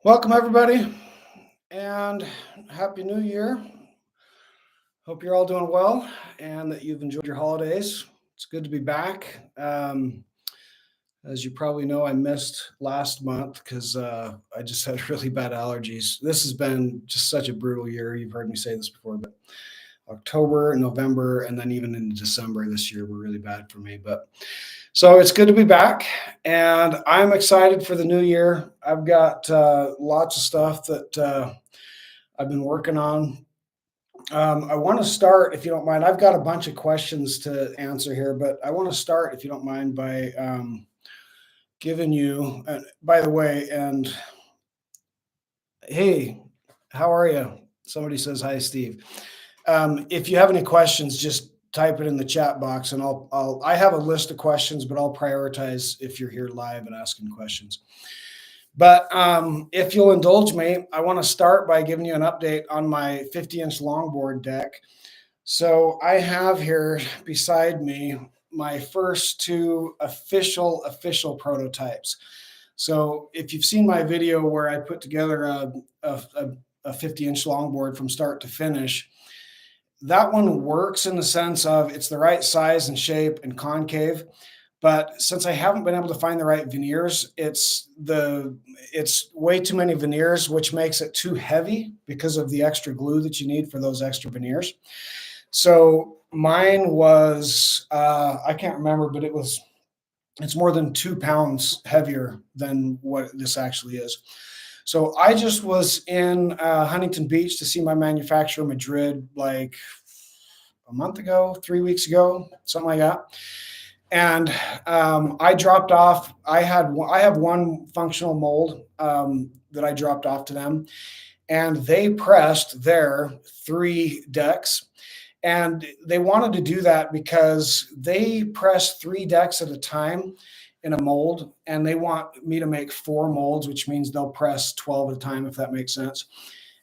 Welcome, everybody, and Happy New Year. Hope you're all doing well and that you've enjoyed your holidays. It's good to be back. As you probably know, I missed last month because I just had really bad allergies. This has been just such a brutal year. You've heard me say this before, but October, November, and then even into December this year were really bad for me. But so it's good to be back, and I'm excited for the new year. I've got lots of stuff that I've been working on. I want to start, if you don't mind. I've got a bunch of questions to answer here, but I want to start, if you don't mind, by giving you, by the way, and hey, how are you? Somebody says hi, Steve. If you have any questions, just type it in the chat box, and I have a list of questions, but I'll prioritize if you're here live and asking questions. But if you'll indulge me, I want to start by giving you an update on my 50-inch longboard deck. So I have here beside me my first two official prototypes. So if you've seen my video where I put together a 50-inch longboard from start to finish, that one works in the sense of it's the right size and shape and concave. But since I haven't been able to find the right veneers, it's way too many veneers, which makes it too heavy because of the extra glue that you need for those extra veneers. So mine was I can't remember, but it's more than 2 pounds heavier than what this actually is. So I just was in Huntington Beach to see my manufacturer, Madrid, like a month ago, 3 weeks ago, something like that. And I dropped off. I have one functional mold that I dropped off to them, and they pressed their 3 decks. And they wanted to do that because they press 3 decks at a time in a mold, and they want me to make 4 molds, which means they'll press 12 at a time, if that makes sense.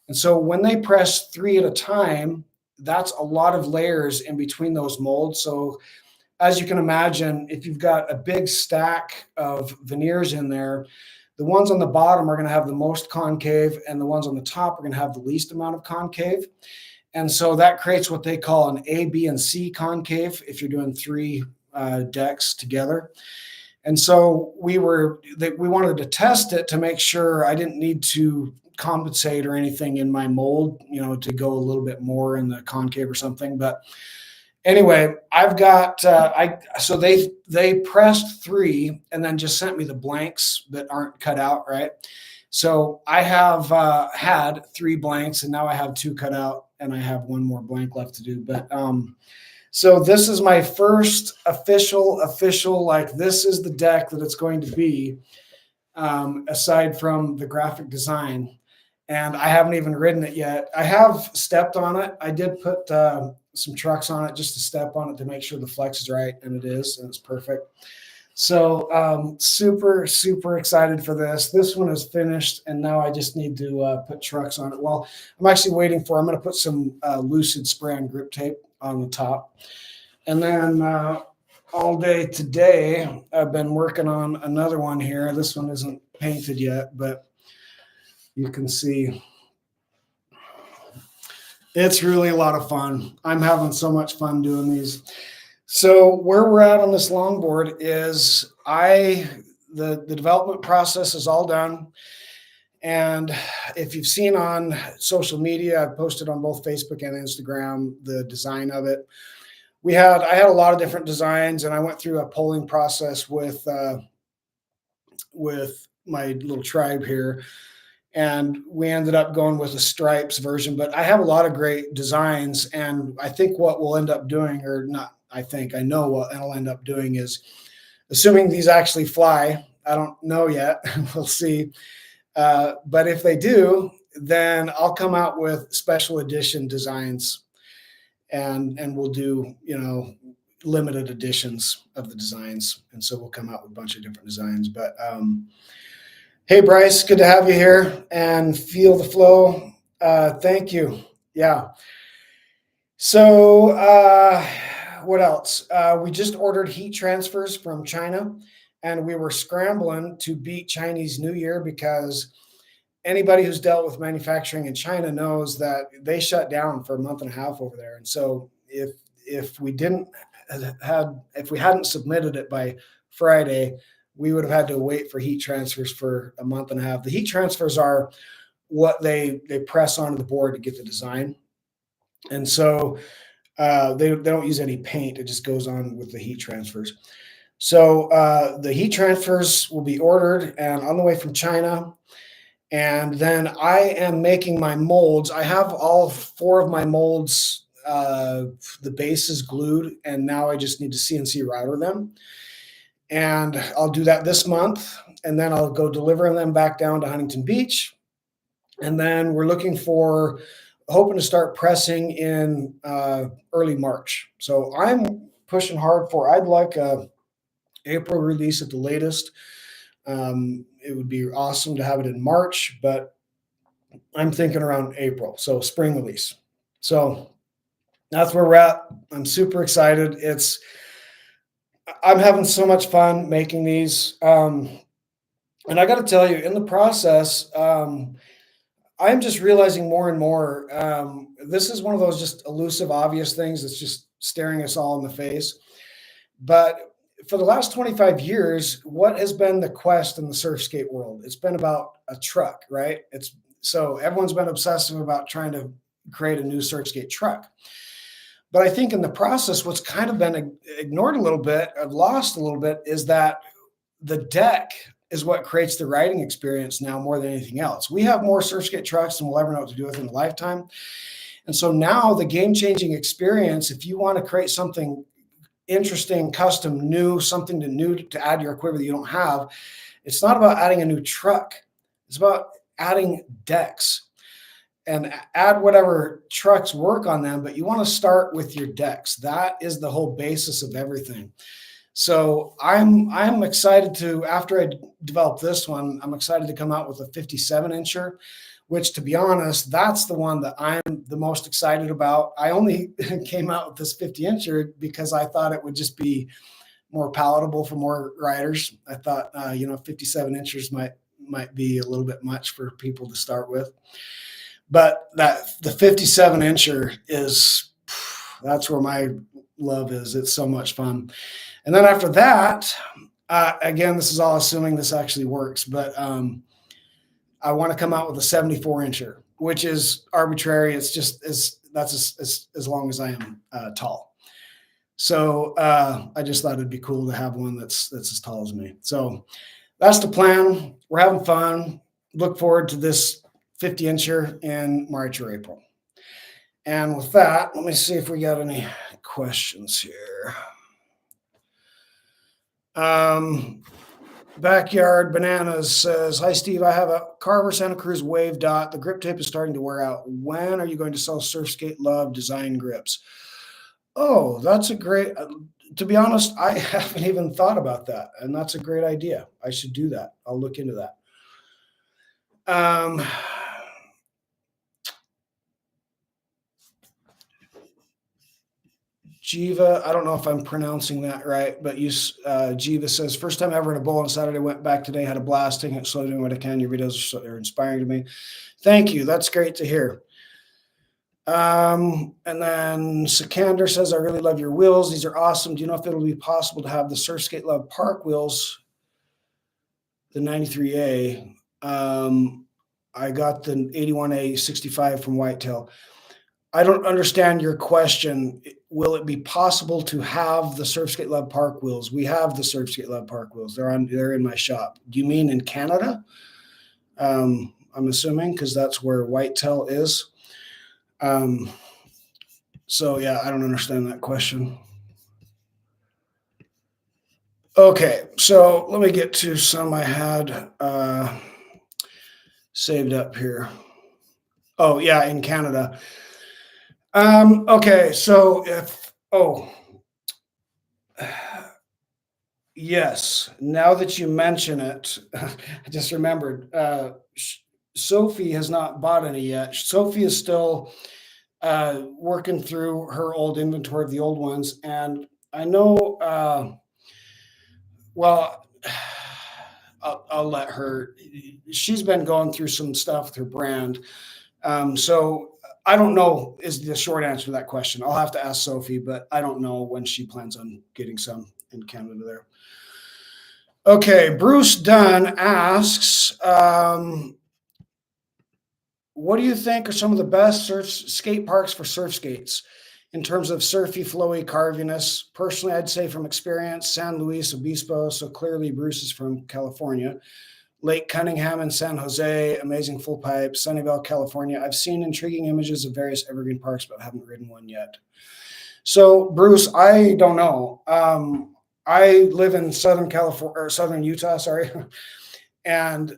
And so when they press 3 at a time, that's a lot of layers in between those molds. So as you can imagine, if you've got a big stack of veneers in there, the ones on the bottom are going to have the most concave, and the ones on the top are going to have the least amount of concave. And so that creates what they call an A, B, and C concave if you're doing 3 decks together. And so we wanted to test it to make sure I didn't need to compensate or anything in my mold, to go a little bit more in the concave or something. But anyway, I've got so they pressed 3 and then just sent me the blanks that aren't cut out, right? So I have had 3 blanks, and now I have 2 cut out, and I have 1 more blank left to do. But so this is my first official, like, this is the deck that it's going to be, aside from the graphic design. And I haven't even ridden it yet. I have stepped on it. I did put some trucks on it just to step on it to make sure the flex is right, and it is, and it's perfect. So super, super excited for this. This one is finished, and now I just need to put trucks on it. Well, I'm actually waiting for, I'm going to put some Lucid spray-on grip tape on the top. And then all day today, I've been working on another one here. This one isn't painted yet, but you can see it's really a lot of fun. I'm having so much fun doing these. So where we're at on this longboard is the development process is all done. And if you've seen on social media, I've posted on both Facebook and Instagram the design of it. I had a lot of different designs, and I went through a polling process with my little tribe here, and we ended up going with the stripes version. But I have a lot of great designs, and I think what we'll end up doing, or not, I know what I'll end up doing is, assuming these actually fly, I don't know yet, we'll see. But if they do, then I'll come out with special edition designs, and we'll do, limited editions of the designs. And so we'll come out with a bunch of different designs. But hey, Bryce, good to have you here, and feel the flow. Thank you. Yeah. So what else? We just ordered heat transfers from China, and we were scrambling to beat Chinese New Year because anybody who's dealt with manufacturing in China knows that they shut down for a month and a half over there. And so if we hadn't submitted it by Friday, we would have had to wait for heat transfers for a month and a half. The heat transfers are what they press onto the board to get the design. And so they don't use any paint. It just goes on with the heat transfers. So the heat transfers will be ordered and on the way from China. And then I am making my molds. I have all 4 of my molds, the bases glued, and now I just need to CNC router them. And I'll do that this month, and then I'll go deliver them back down to Huntington Beach. And then we're hoping to start pressing in early March. So I'm pushing hard I'd like a April release at the latest. It would be awesome to have it in March, but I'm thinking around April, so spring release. So that's where we're at. I'm super excited. I'm having so much fun making these. And I got to tell you, in the process, I'm just realizing more and more, this is one of those just elusive, obvious things that's just staring us all in the face. But for the last 25 years, what has been the quest in the surf skate world? It's been about a truck, right? So everyone's been obsessive about trying to create a new surf skate truck. But I think in the process, what's kind of been ignored a little bit, lost a little bit, is that the deck is what creates the riding experience now more than anything else. We have more surf skate trucks than we'll ever know what to do with in a lifetime. And so now the game-changing experience, if you want to create something interesting, custom, new, something new to add to your quiver that you don't have, it's not about adding a new truck. It's about adding decks. And add whatever trucks work on them, but you want to start with your decks. That is the whole basis of everything. So I'm excited after I develop this one, I'm excited to come out with a 57-incher, which, to be honest, that's the one that I'm the most excited about. I only came out with this 50-incher because I thought it would just be more palatable for more riders. I thought, 57 inches might be a little bit much for people to start with. But the 57-incher that's where my love is. It's so much fun. And then after that, again, this is all assuming this actually works, but I want to come out with a 74-incher, which is arbitrary. It's just that's as long as I am tall. So I just thought it'd be cool to have one that's as tall as me. So that's the plan. We're having fun. Look forward to this 50-incher in March or April. And with that, let me see if we got any questions here. Backyard Bananas says, "Hi, Steve. I have a Carver Santa Cruz Wave Dot. The grip tape is starting to wear out. When are you going to sell Surf Skate Love design grips?" Oh, that's a great, to be honest, I haven't even thought about that. And that's a great idea. I should do that. I'll look into that. Jiva, I don't know if I'm pronouncing that right, but Jiva says, "First time ever in a bowl on Saturday, went back today, had a blast, taking it slowly doing what I can. Your videos are inspiring to me." Thank you. That's great to hear. And then Sikander says, "I really love your wheels. These are awesome. Do you know if it'll be possible to have the Surf Skate Love Park wheels, the 93A? I got the 81A 65 from Whitetail." I don't understand your question. Will it be possible to have the Surf Skate Love Park wheels? We have the Surf Skate Love Park wheels. They're in my shop. Do you mean in Canada? I'm assuming, because that's where Whitetail is. So yeah, I don't understand that question. Okay, so let me get to some I had saved up here. Oh yeah, in Canada. Okay, so yes, now that you mention it, I just remembered, Sophie has not bought any yet. Sophie is still working through her old inventory of the old ones. And I know, well, I'll let her. She's been going through some stuff with her brand. So I don't know is the short answer to that question. I'll have to ask Sophie, but I don't know when she plans on getting some in Canada there. Okay, Bruce Dunn asks, what do you think are some of the best skate parks for surf skates in terms of surfy, flowy, carviness? Personally, I'd say from experience, San Luis Obispo. So clearly Bruce is from California. Lake Cunningham in San Jose, amazing full pipe. Sunnyvale, California. I've seen intriguing images of various evergreen parks, but haven't ridden one yet. So Bruce, I don't know. I live in Southern California or Southern Utah, sorry. And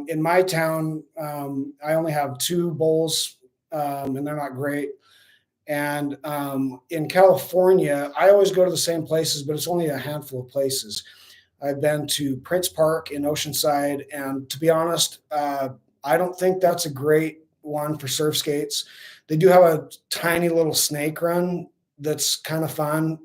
in my town, I only have 2 bowls, and they're not great. And in California, I always go to the same places, but it's only a handful of places. I've been to Prince Park in Oceanside, and to be honest, I don't think that's a great one for surf skates. They do have a tiny little snake run that's kind of fun.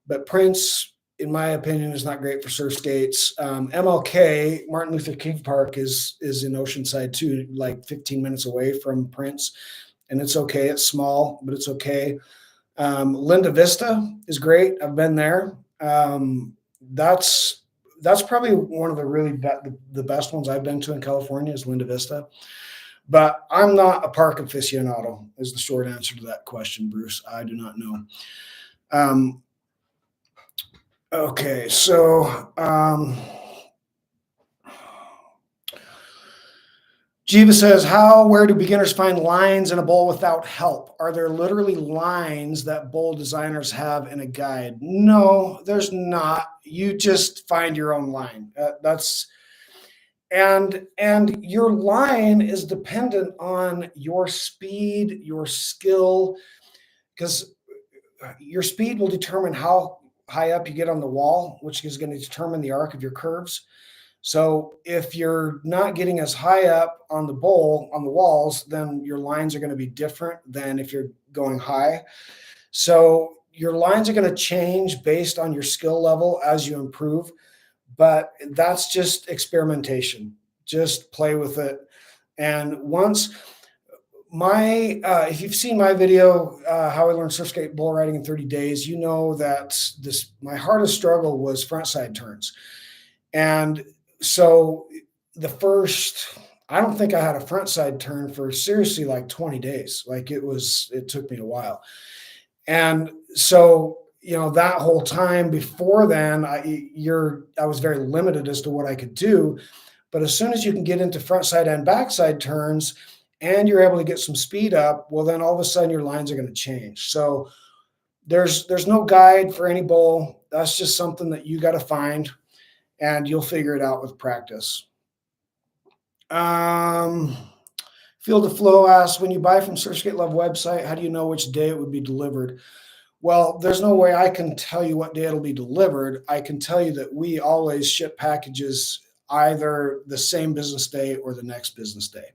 But Prince, in my opinion, is not great for surf skates. MLK, Martin Luther King Park, is in Oceanside too, like 15 minutes away from Prince, and it's okay. It's small, but it's okay. Linda Vista is great. I've been there. That's probably one of the really the best ones I've been to in California is Linda Vista. But I'm not a park aficionado, is the short answer to that question, Bruce. I do not know. Okay, so Jiva says, where do beginners find lines in a bowl without help? Are there literally lines that bowl designers have in a guide? No, there's not. You just find your own line. And your line is dependent on your speed, your skill, because your speed will determine how high up you get on the wall, which is going to determine the arc of your curves. So if you're not getting as high up on the bowl, on the walls, then your lines are going to be different than if you're going high. So your lines are going to change based on your skill level as you improve, but that's just experimentation. Just play with it. And once if you've seen my video, how I learned surf skate bull riding in 30 days, you know that my hardest struggle was front side turns. And so I don't think I had a front side turn for seriously like 20 days. Like it took me a while. And so, that whole time before then, I was very limited as to what I could do. But as soon as you can get into front side and back side turns, and you're able to get some speed up, well, then all of a sudden your lines are going to change. So there's no guide for any bowl. That's just something that you got to find, and you'll figure it out with practice. Field of Flow asks, when you buy from Surf Skate Love website, how do you know which day it would be delivered? Well, there's no way I can tell you what day it'll be delivered. I can tell you that we always ship packages either the same business day or the next business day.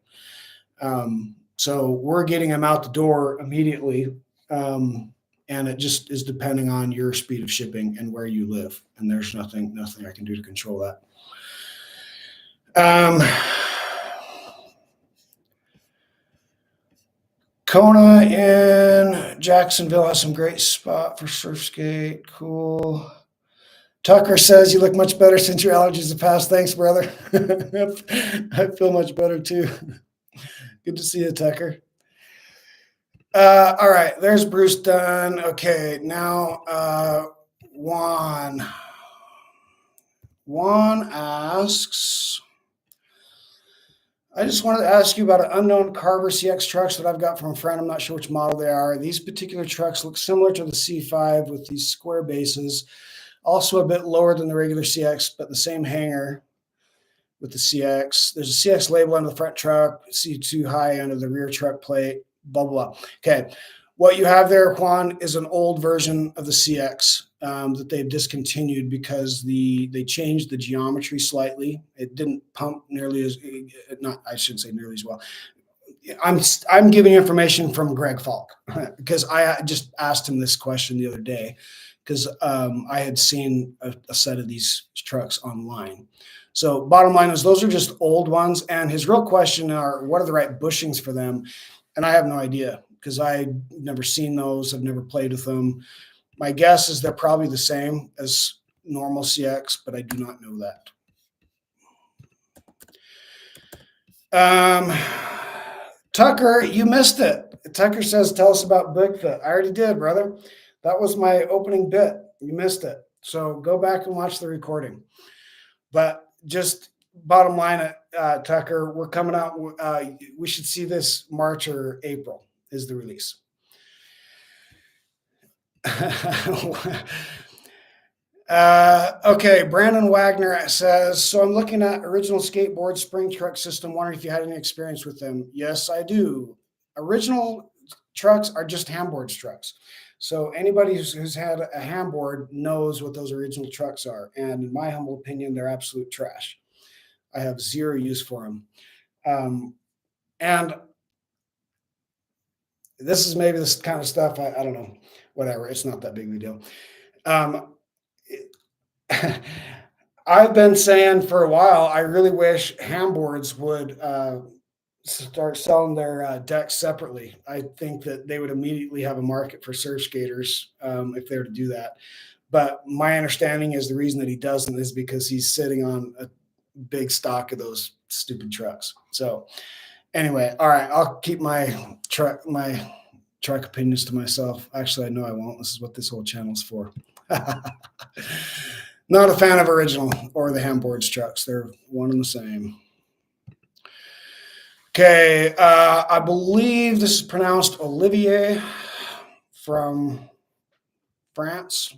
So we're getting them out the door immediately. And it just is depending on your speed of shipping and where you live. And there's nothing I can do to control that. Kona in Jacksonville has some great spot for surf skate. Cool. Tucker says, you look much better since your allergies have passed. Thanks, brother. I feel much better too. Good to see you, Tucker. All right, there's Bruce Dunn. Okay, now Juan asks, I just wanted to ask you about an unknown Carver CX trucks that I've got from a friend. I'm not sure which model they are. These particular trucks look similar to the C5 with these square bases, also a bit lower than the regular CX, but the same hanger with the CX. There's a CX label on the front truck, C2 high under the rear truck plate, blah, blah. Okay. What you have there, Juan, is an old version of the CX that they've discontinued because they changed the geometry slightly. It didn't pump nearly as, I shouldn't say nearly as well. I'm giving information from Greg Falk because I just asked him this question the other day because I had seen a set of these trucks online. So bottom line is those are just old ones. And his real question are, what are the right bushings for them? And I have no idea because I've never seen those. I've never played with them. My guess is they're probably the same as normal CX, but I do not know that. Tucker, you missed it. Tucker says, tell us about Bigfoot. I already did, brother. That was my opening bit. You missed it. So go back and watch the recording. But just bottom line, Tucker, we're coming out. We should see this March or April is the release. Okay, Brandon Wagner says, so I'm looking at original skateboard spring truck system, wondering if you had any experience with them. Yes, I do. Original trucks are just handboard trucks. So anybody who's had a handboard knows what those original trucks are. And in my humble opinion, they're absolute trash. I have zero use for them. And this is maybe this kind of stuff, I don't know, whatever. It's not that big of a deal. I've been saying for a while, I really wish handboards would start selling their decks separately. I think that they would immediately have a market for surf skaters if they were to do that. But my understanding is the reason that he doesn't is because he's sitting on a big stock of those stupid trucks. So anyway, all right, I'll keep my truck opinions to myself. Actually, I know I won't. This is what this whole channel's for. Not a fan of original or the handboards trucks. They're one and the same. Okay, I believe this is pronounced Olivier from France.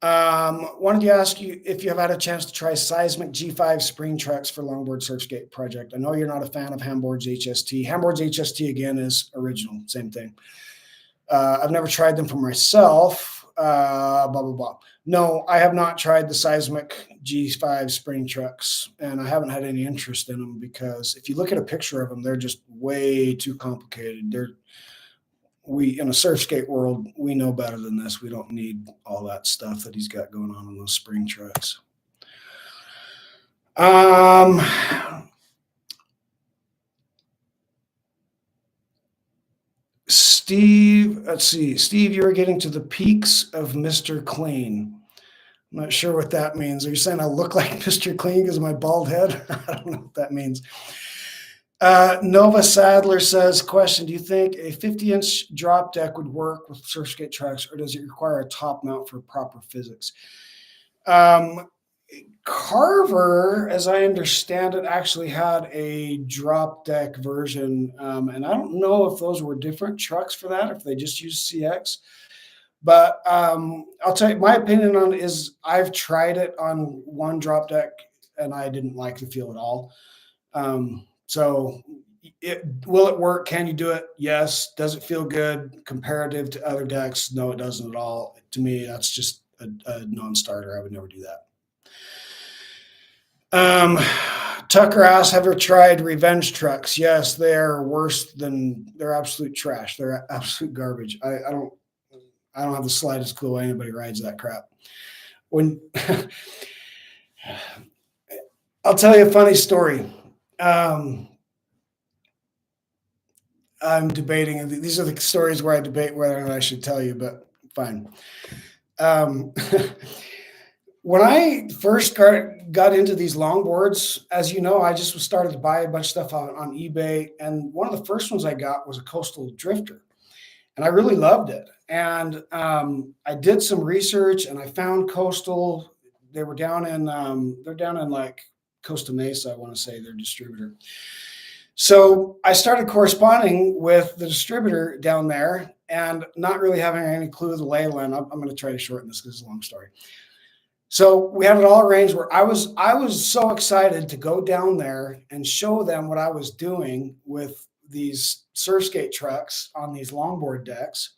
Wanted to ask you if you have had a chance to try Seismic G5 spring trucks for longboard surf skate project. I know you're not a fan of Handboards HST. Handboards HST, again, is original, same thing. I've never tried them for myself. Blah, blah, blah. No, I have not tried the Seismic G5 spring trucks, and I haven't had any interest in them because if you look at a picture of them, they're just way too complicated. We in a surf skate world, we know better than this. We don't need all that stuff that he's got going on in those spring trucks. Steve, let's see. Steve, you're getting to the peaks of Mr. Clean. I'm not sure what that means. Are you saying I look like Mr. Clean because of my bald head? I don't know what that means. Nova Sadler says, question, do you think a 50-inch drop deck would work with surf skate trucks, or does it require a top mount for proper physics? Carver, as I understand it, actually had a drop deck version, and I don't know if those were different trucks for that, if they just used CX. But I'll tell you, my opinion on it is I've tried it on one drop deck, and I didn't like the feel at all. So will it work? Can you do it? Yes. Does it feel good comparative to other decks? No, it doesn't at all. To me, that's just a non-starter. I would never do that. Tucker asks, have you tried Revenge trucks? Yes, they're worse they're absolute trash. They're absolute garbage. I don't have the slightest clue why anybody rides that crap. I'll tell you a funny story. I'm debating. These are the stories where I debate whether or not I should tell you, but fine. When I first got into these longboards, as you know, I just started to buy a bunch of stuff on eBay. And one of the first ones I got was a Coastal Drifter. And I really loved it. And I did some research and I found Coastal. They were down in, they're down in like Costa Mesa, I want to say, their distributor. So I started corresponding with the distributor down there and not really having any clue of the lay of the land. I'm going to try to shorten this because it's a long story. So we had it all arranged where I was so excited to go down there and show them what I was doing with these surf skate trucks on these longboard decks,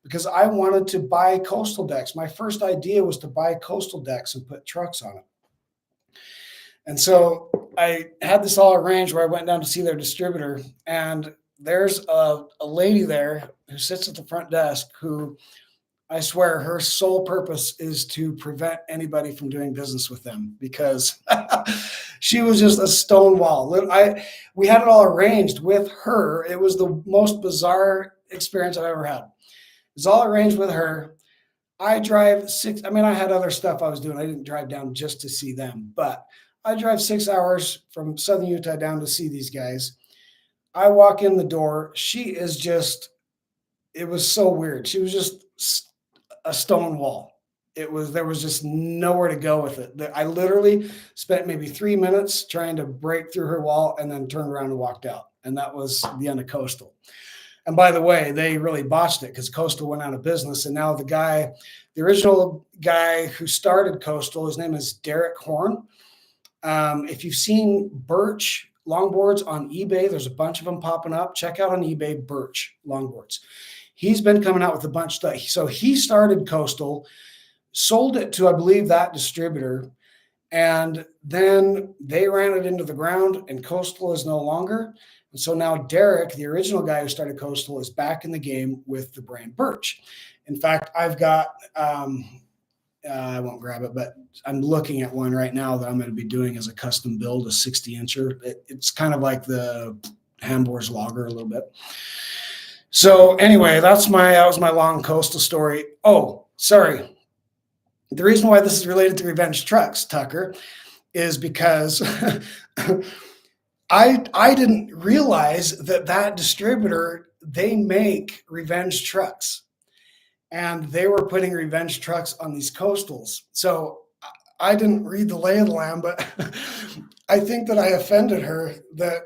because I wanted to buy Coastal decks. My first idea was to buy Coastal decks and put trucks on it. And so I had this all arranged where I went down to see their distributor, and there's a lady there who sits at the front desk who I swear her sole purpose is to prevent anybody from doing business with them because she was just a stone wall. We had it all arranged with her. It was the most bizarre experience I've ever had. It was all arranged with her. I drive I mean, I had other stuff I was doing. I didn't drive down just to see them, but I drive 6 hours from Southern Utah down to see these guys. I walk in the door. It was so weird. She was just a stone wall. There was just nowhere to go with it. I literally spent maybe 3 minutes trying to break through her wall and then turned around and walked out. And that was the end of Coastal. And by the way, they really botched it because Coastal went out of business. And now the original guy who started Coastal, his name is Derek Horn. If you've seen Birch longboards on eBay, there's a bunch of them popping up. Check out on eBay Birch longboards. He's been coming out with a bunch of stuff. So he started Coastal, sold it to, I believe, that distributor, and then they ran it into the ground, and Coastal is no longer. And so now Derek, the original guy who started Coastal, is back in the game with the brand Birch. In fact, I've got, I won't grab it, but I'm looking at one right now that I'm going to be doing as a custom build, a 60-incher. It's kind of like the Hambor's Logger a little bit. So anyway, that was my long Coastal story. Oh, sorry. The reason why this is related to Revenge Trucks, Tucker, is because I didn't realize that distributor, they make Revenge Trucks, and they were putting Revenge Trucks on these Coastals. So I didn't read the lay of the land, but I think that I offended her that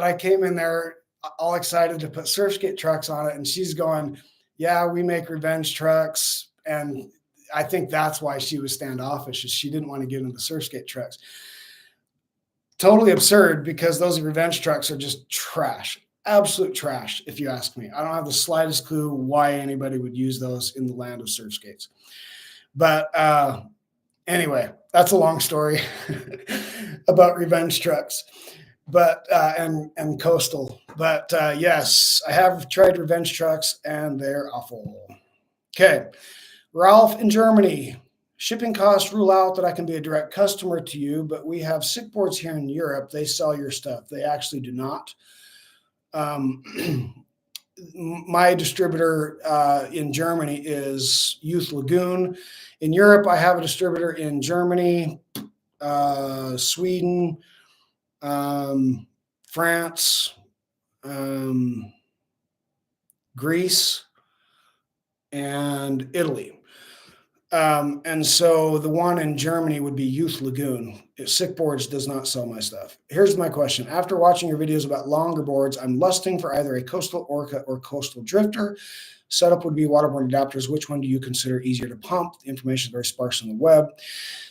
I came in there all excited to put Surfskate trucks on it. And she's going, yeah, we make Revenge Trucks. And I think that's why she was standoffish, is she didn't want to get into the Surfskate trucks. Totally absurd, because those Revenge Trucks are just trash, absolute trash, if you ask me. I don't have the slightest clue why anybody would use those in the land of Surfskates. But anyway, that's a long story about Revenge Trucks. But and Coastal. But yes, I have tried Revenge Trucks and they're awful. Okay. Ralph in Germany. Shipping costs rule out that I can be a direct customer to you, but we have sick boards here in Europe. They sell your stuff. They actually do not. My distributor in Germany is Youth Lagoon. In Europe, I have a distributor in Germany, Sweden, France, Greece, and Italy. And so the one in Germany would be Youth Lagoon. Sick Boards does not sell my stuff. Here's my question. After watching your videos about longer boards, I'm lusting for either a Coastal Orca or Coastal Drifter. Setup would be waterborne adapters. Which one do you consider easier to pump? The information is very sparse on the web.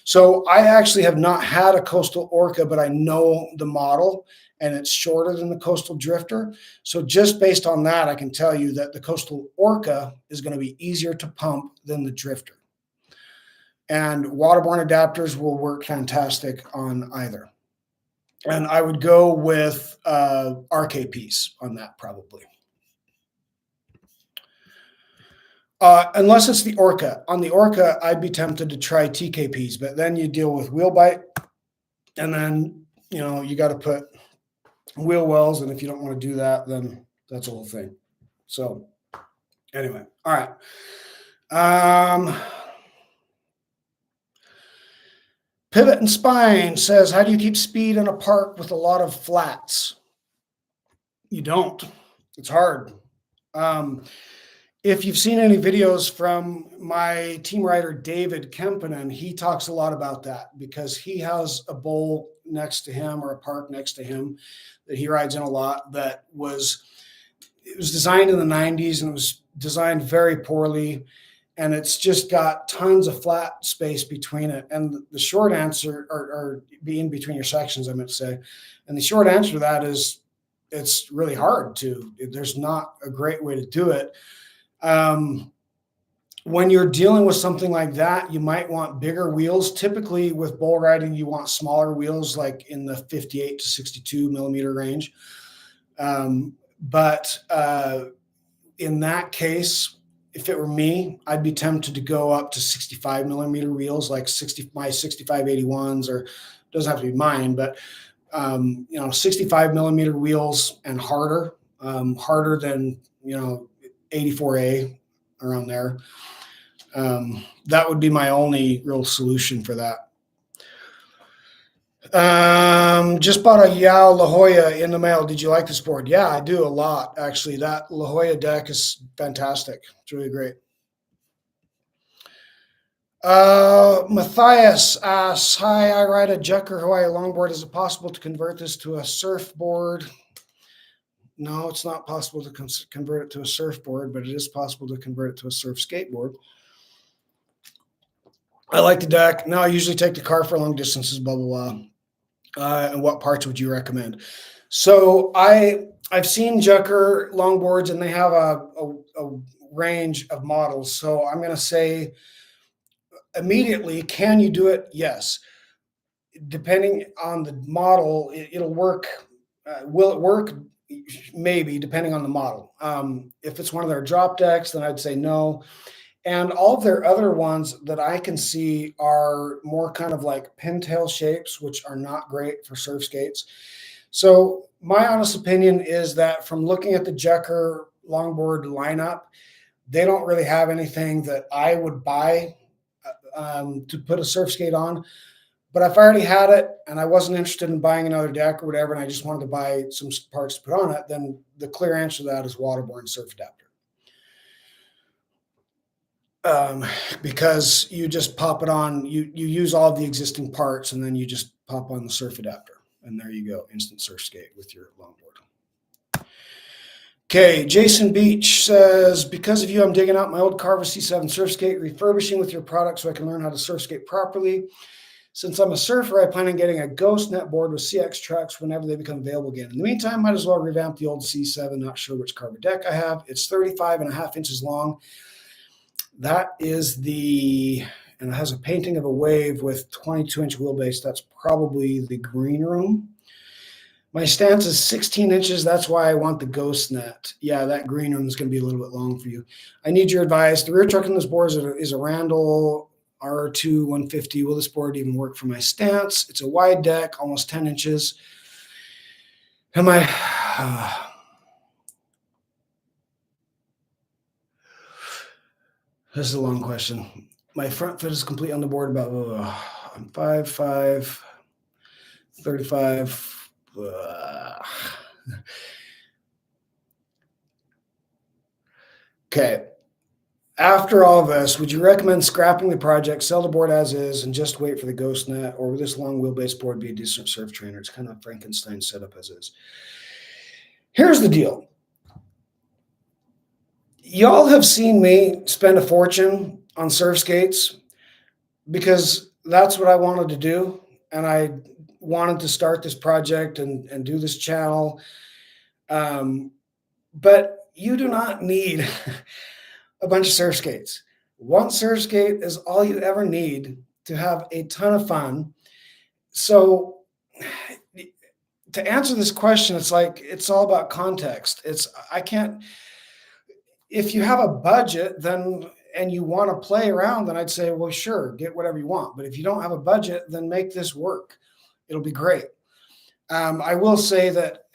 So I actually have not had a Coastal Orca, but I know the model, and it's shorter than the Coastal Drifter. So just based on that, I can tell you that the Coastal Orca is going to be easier to pump than the Drifter. And waterborne adapters will work fantastic on either. And I would go with RKPs on that probably. Unless it's the Orca. On the Orca, I'd be tempted to try TKPs, but then you deal with wheel bite, and then, you got to put wheel wells, and if you don't want to do that, then that's a whole thing. So anyway, all right. Pivot and Spine says, how do you keep speed in a park with a lot of flats? You don't. It's hard. If you've seen any videos from my team rider, David Kempinen, he talks a lot about that because he has a bowl next to him or a park next to him that he rides in a lot it was designed in the 90s and it was designed very poorly. And it's just got tons of flat space between it. And the short answer, or be in between your sections, I meant to say. And the short answer to that is it's really hard to. There's not a great way to do it. When you're dealing with something like that, you might want bigger wheels. Typically with bull riding, you want smaller wheels, like in the 58 to 62 millimeter range. But in that case, if it were me, I'd be tempted to go up to 65 millimeter wheels, like my 6581s, or doesn't have to be mine, but 65 millimeter wheels and harder, harder than 84A, around there. That would be my only real solution for that. Just bought a Yao La Jolla in the mail. Did you like this board? Yeah, I do a lot, actually. That La Jolla deck is fantastic. It's really great. Matthias asks, hi, I ride a Jucker Hawaii longboard. Is it possible to convert this to a surfboard? No, it's not possible to convert it to a surfboard, but it is possible to convert it to a surf skateboard. I like the deck. Now I usually take the car for long distances, blah, blah, blah. And what parts would you recommend? So I've seen Jucker longboards, and they have a range of models. So I'm going to say immediately, can you do it? Yes. Depending on the model, it'll work. Will it work? Maybe, depending on the model. If it's one of their drop decks, then I'd say no. And all of their other ones that I can see are more kind of like pintail shapes, which are not great for surf skates. So my honest opinion is that from looking at the Jucker longboard lineup, they don't really have anything that I would buy to put a surf skate on. But if I already had it and I wasn't interested in buying another deck or whatever, and I just wanted to buy some parts to put on it, then the clear answer to that is waterborne surf adapter. Because you just pop it on, you use all of the existing parts, and then you just pop on the surf adapter, and there you go, instant surf skate with your longboard. Okay, Jason Beach says, because of you, I'm digging out my old Carver C7 surf skate, refurbishing with your product so I can learn how to surf skate properly. Since I'm a surfer, I plan on getting a Ghost Net board with CX trucks whenever they become available again. In the meantime, might as well revamp the old C7. Not sure which Carver deck I have. It's 35.5 inches long. That is and it has a painting of a wave with 22-inch wheelbase. That's probably the Green Room. My stance is 16 inches. That's why I want the Ghost Net. Yeah, that Green Room is going to be a little bit long for you. I need your advice. The rear truck on this board is a Randall R2 150. Will this board even work for my stance? It's a wide deck, almost 10 inches. Am I... This is a long question. My front foot is complete on the board about, I'm 5'5", 35. Okay. After all of this, would you recommend scrapping the project, sell the board as is, and just wait for the Ghost Net, or will this long wheelbase board be a decent surf trainer? It's kind of Frankenstein setup as is. Here's the deal. Y'all have seen me spend a fortune on surf skates because that's what I wanted to do. And I wanted to start this project and do this channel. But you do not need a bunch of surf skates. One surf skate is all you ever need to have a ton of fun. So to answer this question, it's all about context. If you have a budget, and you want to play around, then I'd say, well, sure, get whatever you want. But if you don't have a budget, then make this work. It'll be great. I will say that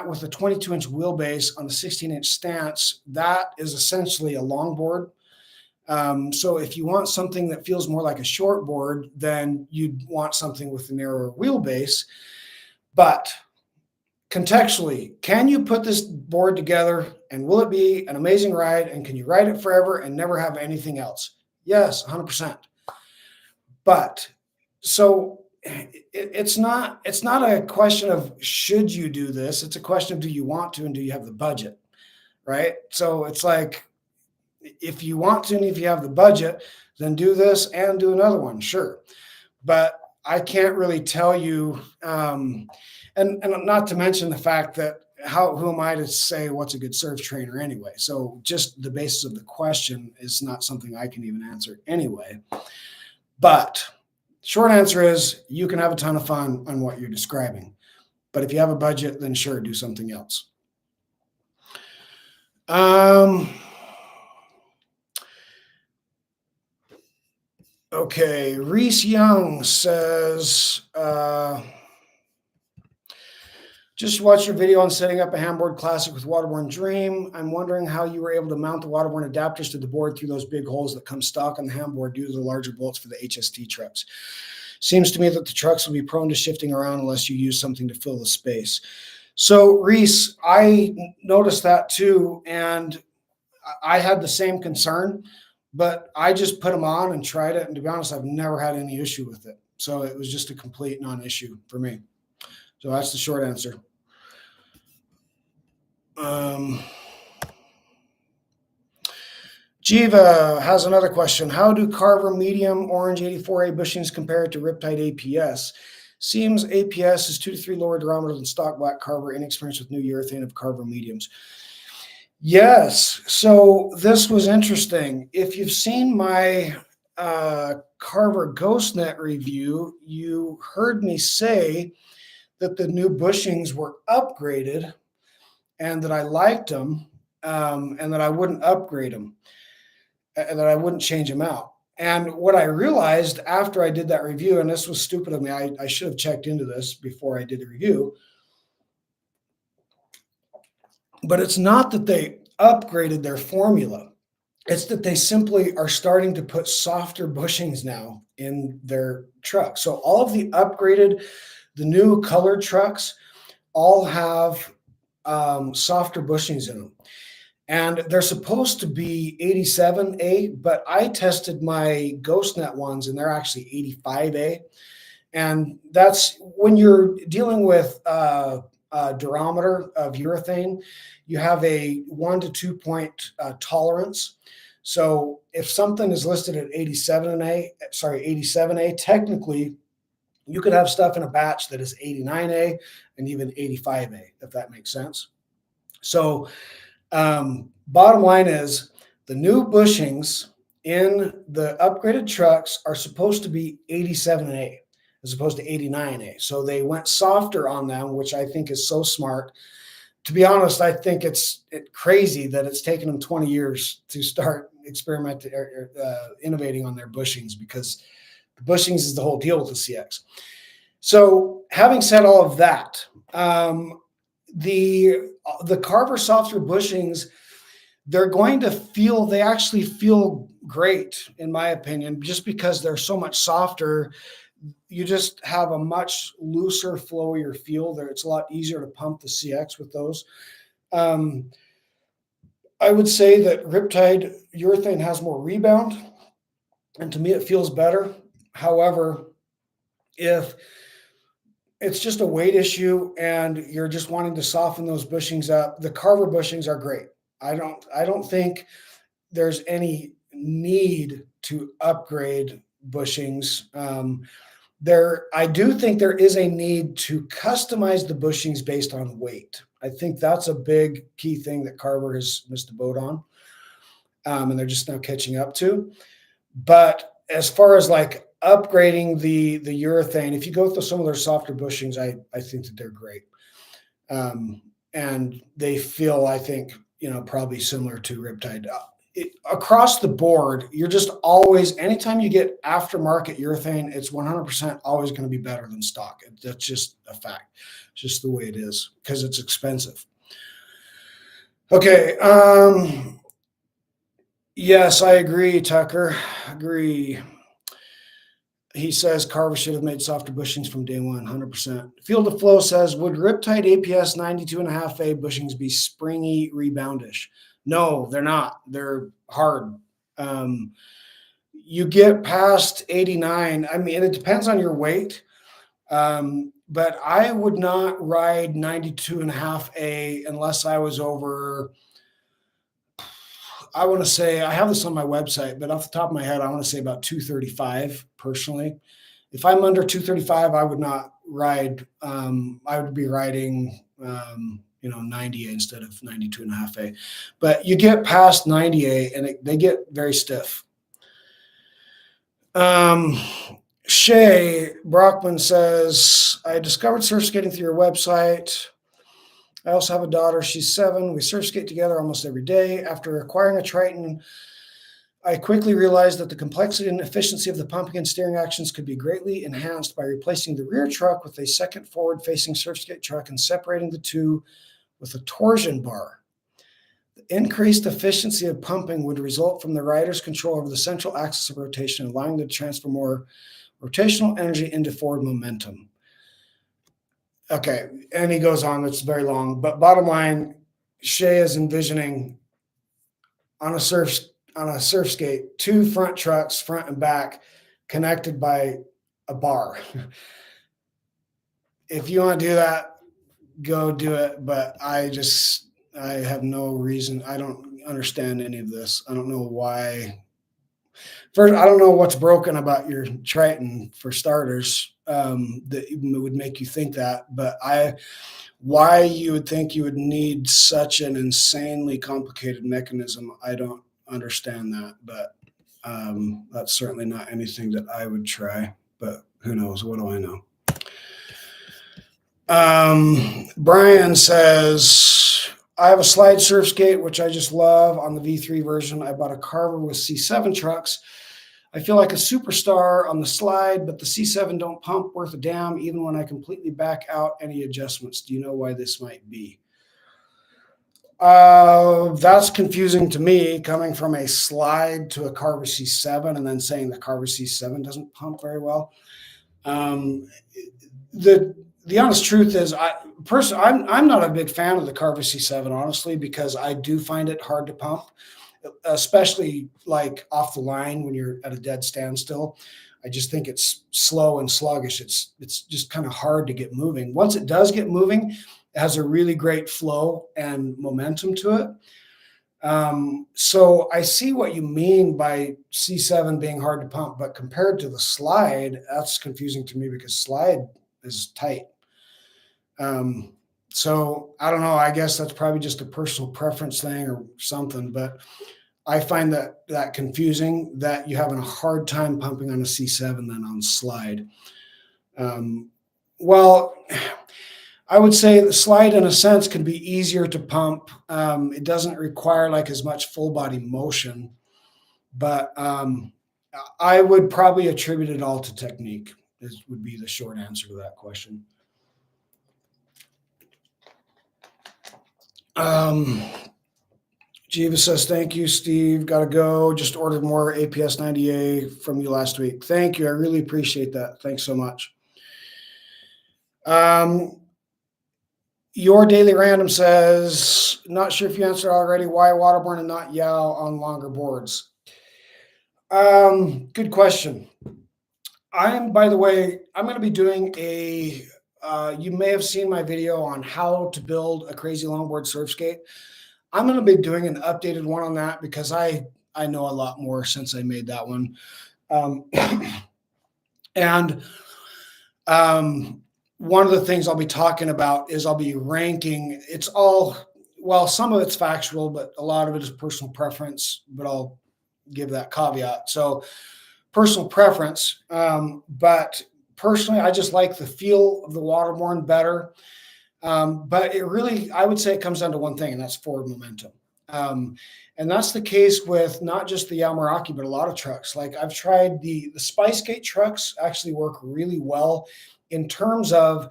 with a 22-inch wheelbase on the 16-inch stance, that is essentially a longboard. So if you want something that feels more like a short board, then you'd want something with a narrower wheelbase. But contextually, can you put this board together, and will it be an amazing ride, and can you ride it forever and never have anything else? Yes, 100%. But so it's not a question of should you do this. It's a question of do you want to, and do you have the budget, right? So it's like, if you want to and if you have the budget, then do this and do another one, sure. But I can't really tell you, and not to mention the fact that who am I to say what's a good surf trainer anyway? So just the basis of the question is not something I can even answer anyway. But short answer is you can have a ton of fun on what you're describing. But if you have a budget, then sure, do something else. Okay, Reese Young says, just watch your video on setting up a Handboard Classic with Waterborne Dream. I'm wondering how you were able to mount the Waterborne adapters to the board through those big holes that come stock on the handboard due to the larger bolts for the HST trucks. Seems to me that the trucks will be prone to shifting around unless you use something to fill the space. So, Reese, I noticed that too, and I had the same concern, but I just put them on and tried it. And to be honest, I've never had any issue with it. So it was just a complete non-issue for me. So that's the short answer. Jiva has another question. How do Carver medium orange 84A bushings compare to Riptide APS? Seems APS is 2 to 3 lower diameter than stock black Carver, inexperienced with new urethane of Carver mediums. Yes, so this was interesting. If you've seen my Carver GhostNet review, you heard me say that the new bushings were upgraded and that I liked them, and that I wouldn't upgrade them, and that I wouldn't change them out. And what I realized after I did that review, and this was stupid of me, I should have checked into this before I did the review, but it's not that they upgraded their formula. It's that they simply are starting to put softer bushings now in their trucks. So all of the upgraded, the new colored trucks all have softer bushings in them. And they're supposed to be 87A, but I tested my GhostNet ones and they're actually 85A. And that's when you're dealing with a durometer of urethane, you have a 1 to 2 point tolerance. So if something is listed at 87A, technically you could have stuff in a batch that is 89A and even 85A, if that makes sense. So bottom line is the new bushings in the upgraded trucks are supposed to be 87A as opposed to 89A. So they went softer on them, which I think is so smart. To be honest, I think it's crazy that it's taken them 20 years to start experimenting, innovating on their bushings, because the bushings is the whole deal with the CX. So having said all of that, the Carver softer bushings, they actually feel great, in my opinion, just because they're so much softer. You just have a much looser, flowier feel there. It's a lot easier to pump the CX with those. I would say that Riptide urethane has more rebound, and to me it feels better. However, if it's just a weight issue and you're just wanting to soften those bushings up, the Carver bushings are great. I don't think there's any need to upgrade bushings. I do think there is a need to customize the bushings based on weight. I think that's a big key thing that Carver has missed a boat on, and they're just now catching up to. But as far as like upgrading the urethane, if you go through some of their softer bushings, I think that they're great, and they feel, I think, probably similar to Riptide. Across the board, you're just always, anytime you get aftermarket urethane, it's 100% always going to be better than stock. That's just a fact. It's just the way it is because it's expensive. Okay. Yes, I agree, Tucker. Agree. He says Carver should have made softer bushings from day one, 100%. Field of Flow says, would Riptide APS 92.5A bushings be springy, reboundish? No, they're not. They're hard. You get past 89. I mean, it depends on your weight, but I would not ride 92.5A unless I was over, I want to say, I have this on my website, but off the top of my head, I want to say about 235 personally. If I'm under 235, I would not ride. I would be riding, 90A instead of 92.5A. But you get past 90A and they get very stiff. Shay Brockman says, I discovered surf skating through your website. I also have a daughter. She's 7. We surf skate together almost every day. After acquiring a Triton I quickly realized that the complexity and efficiency of the pumping and steering actions could be greatly enhanced by replacing the rear truck with a second forward-facing surfskate truck and separating the two with a torsion bar. The increased efficiency of pumping would result from the rider's control over the central axis of rotation, allowing them to transfer more rotational energy into forward momentum. Okay, and he goes on, it's very long, but bottom line, Shay is envisioning on a surf skate, two front trucks, front and back, connected by a bar. If you want to do that, go do it. But I have no reason. I don't understand any of this. I don't know why. First, I don't know what's broken about your Triton for starters, that would make you think that. But why you would think you would need such an insanely complicated mechanism, I don't understand that. But that's certainly not anything that I would try. But who knows? What do I know? Brian says, I have a slide surf skate, which I just love on the V3 version. I bought a Carver with C7 trucks. I feel like a superstar on the slide, but the C7 don't pump worth a damn, even when I completely back out any adjustments. Do you know why this might be? That's confusing to me, coming from a slide to a Carver C7 and then saying the Carver C7 doesn't pump very well. The honest truth is, I'm not a big fan of the Carver C7, honestly, because I do find it hard to pump, especially like off the line when you're at a dead standstill. I just think it's slow and sluggish. It's just kind of hard to get moving. Once it does get moving, it has a really great flow and momentum to it. So I see what you mean by C7 being hard to pump, but compared to the slide, that's confusing to me because slide is tight. So I don't know. I guess that's probably just a personal preference thing or something, but I find that confusing that you're having a hard time pumping on a C7 than on slide. Well, I would say the slide in a sense can be easier to pump. It doesn't require like as much full body motion, but I would probably attribute it all to technique. This would be the short answer to that question. Jiva says, thank you, Steve. Got to go. Just ordered more APS 90A from you last week. Thank you. I really appreciate that. Thanks so much. Your Daily Random says, not sure if you answered already, why waterborne and not Yow on longer boards? Good question. By the way, I'm going to be doing you may have seen my video on how to build a crazy longboard surf skate. I'm going to be doing an updated one on that because I know a lot more since I made that one. One of the things I'll be talking about is I'll be ranking. Some of it's factual, but a lot of it is personal preference, but I'll give that caveat. So personal preference, but personally, I just like the feel of the waterborne better. But I would say it comes down to one thing, and that's forward momentum. And that's the case with not just the Yamaraki, but a lot of trucks. Like I've tried the Spicegate trucks actually work really well in terms of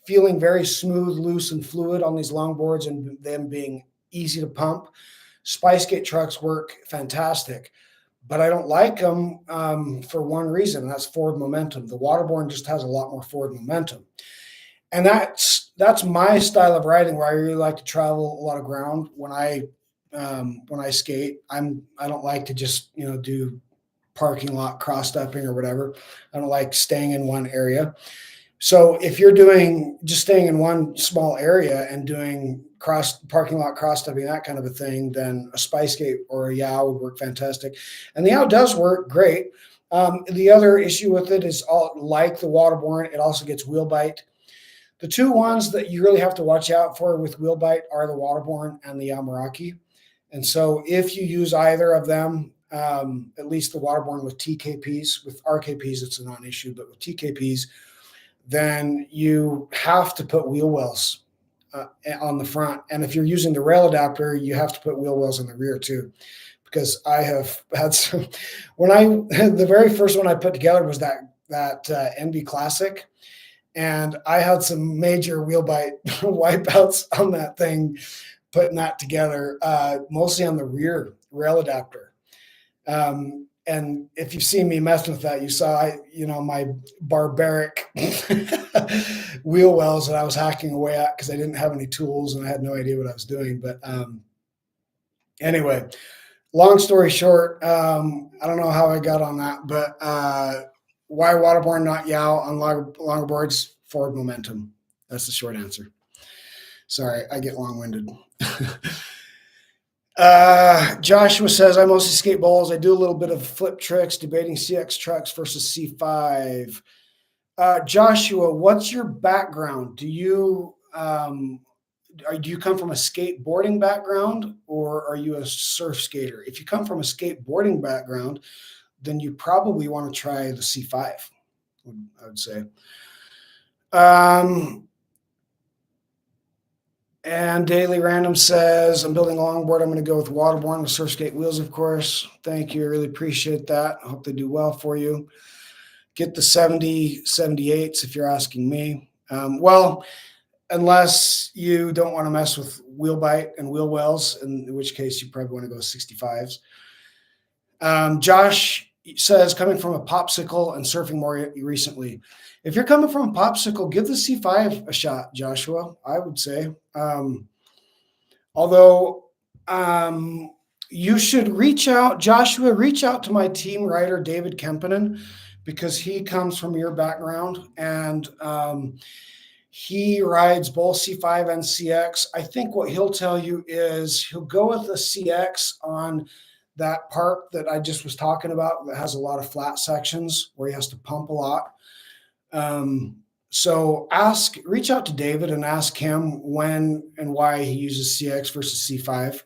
feeling very smooth, loose, and fluid on these longboards and them being easy to pump. Spicegate trucks work fantastic, but I don't like them for one reason, and that's forward momentum. The waterborne just has a lot more forward momentum. And that's my style of riding, where I really like to travel a lot of ground when I skate. I don't like to just do parking lot cross stepping or whatever. I don't like staying in one area. So if you're just staying in one small area and doing parking lot cross stepping, that kind of a thing, then a Spicegate or a Yow would work fantastic. And the Yow does work great. The other issue with it is, like the waterborne, it also gets wheel bite. The two ones that you really have to watch out for with wheel bite are the waterborne and the Yamaraki. And so if you use either of them, at least the waterborne with TKPs, with RKPs, it's a non-issue, but with TKPs, then you have to put wheel wells on the front. And if you're using the rail adapter, you have to put wheel wells in the rear too. because I have had some, the very first one I put together was that NB Classic. And I had some major wheel bite wipeouts on that thing, putting that together, mostly on the rear rail adapter. And if you've seen me messing with that, you saw, my barbaric wheel wells that I was hacking away at because I didn't have any tools and I had no idea what I was doing. But anyway, long story short, I don't know how I got on that, but why waterborne, not yaw on longer boards? Forward momentum. That's the short answer. Sorry, I get long-winded. Joshua says, I mostly skate bowls. I do a little bit of flip tricks, debating CX trucks versus C5. Joshua, what's your background? Do you come from a skateboarding background, or are you a surf skater? If you come from a skateboarding background, then you probably want to try the C5, I would say. And Daily Random says, I'm building a longboard. I'm going to go with waterborne with surf skate wheels, of course. Thank you. I really appreciate that. I hope they do well for you. Get the 70, 78s if you're asking me. Well, unless you don't want to mess with wheel bite and wheel wells, in which case you probably want to go 65s. Josh says, coming from a popsicle and surfing more recently. If you're coming from a popsicle, give the C5 a shot, Joshua, I would say. Although you should reach out to my team rider, David Kempinen, because he comes from your background and he rides both C5 and CX. I think what he'll tell you is he'll go with the CX on that part that I just was talking about that has a lot of flat sections where he has to pump a lot. So reach out to David and ask him when and why he uses CX versus C5.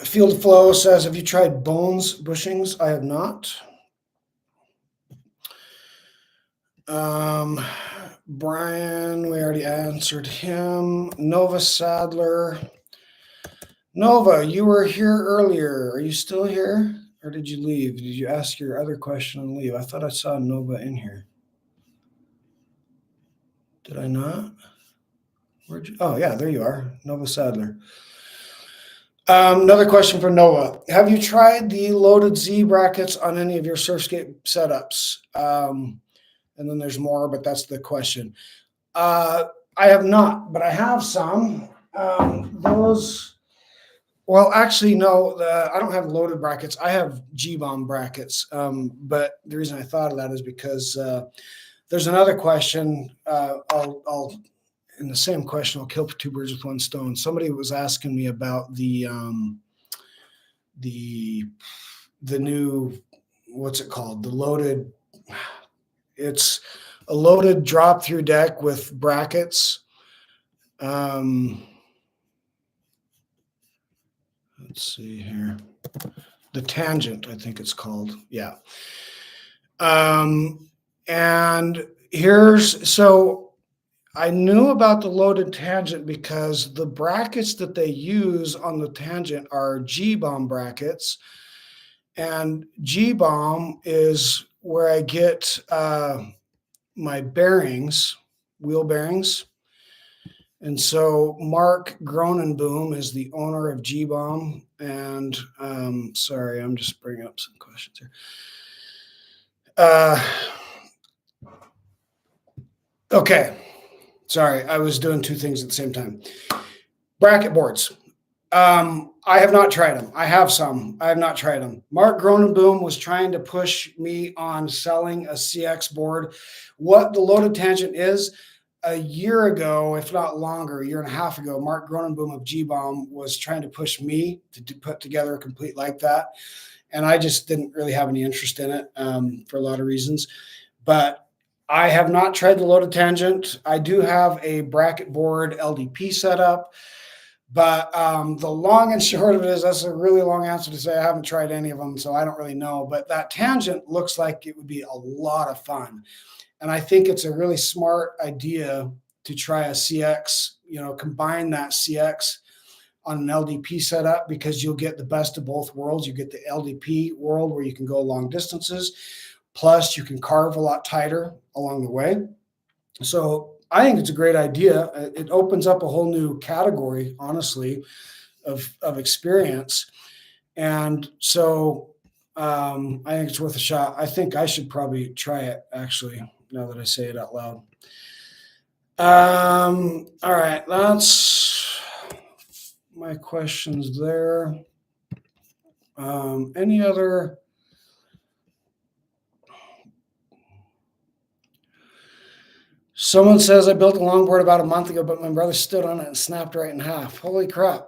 Field Flow says, have you tried Bones bushings? I have not. Brian, we already answered him. Nova Sadler. Nova, you were here earlier. Are you still here? Or did you leave? Did you ask your other question and leave? I thought I saw Nova in here. Did I not? Oh, yeah, there you are. Nova Sadler. Another question for Nova. Have you tried the loaded Z brackets on any of your Surfskate setups? And then there's more, but that's the question. I have not, but I have some. Well, actually, no, I don't have loaded brackets. I have G-bomb brackets. But the reason I thought of that is because there's another question. I'll in the same question, I'll kill two birds with one stone. Somebody was asking me about the new, what's it called? The loaded, it's a loaded drop through deck with brackets. Let's see here. The Tangent, I think it's called. Yeah. And so I knew about the loaded Tangent because the brackets that they use on the Tangent are G-bomb brackets. And G-bomb is where I get my bearings, wheel bearings. And so Mark Gronenboom is the owner of G-bomb. And sorry, I'm just bringing up some questions here. Okay. Sorry, I was doing two things at the same time. Bracket boards. I have not tried them. I have some. I have not tried them. Mark Gronenboom was trying to push me on selling a CX board. What the loaded Tangent is, a year ago, if not longer, a year and a half ago, Mark Gronenboom of G-bomb was trying to push me to put together a complete like that. And I just didn't really have any interest in it for a lot of reasons. But I have not tried the loaded Tangent. I do have a bracket board LDP setup. But the long and short of it is, that's a really long answer to say I haven't tried any of them, so I don't really know. But that Tangent looks like it would be a lot of fun. And I think it's a really smart idea to try a CX combine that CX on an LDP setup, because you'll get the best of both worlds. You get the LDP world where you can go long distances, plus you can carve a lot tighter along the way. So I think it's a great idea. It opens up a whole new category, honestly, of experience. And so I think it's worth a shot. I think I should probably try it, actually, now that I say it out loud. All right, that's my questions there. Any other? Someone says, I built a longboard about a month ago, but my brother stood on it and snapped right in half. Holy crap.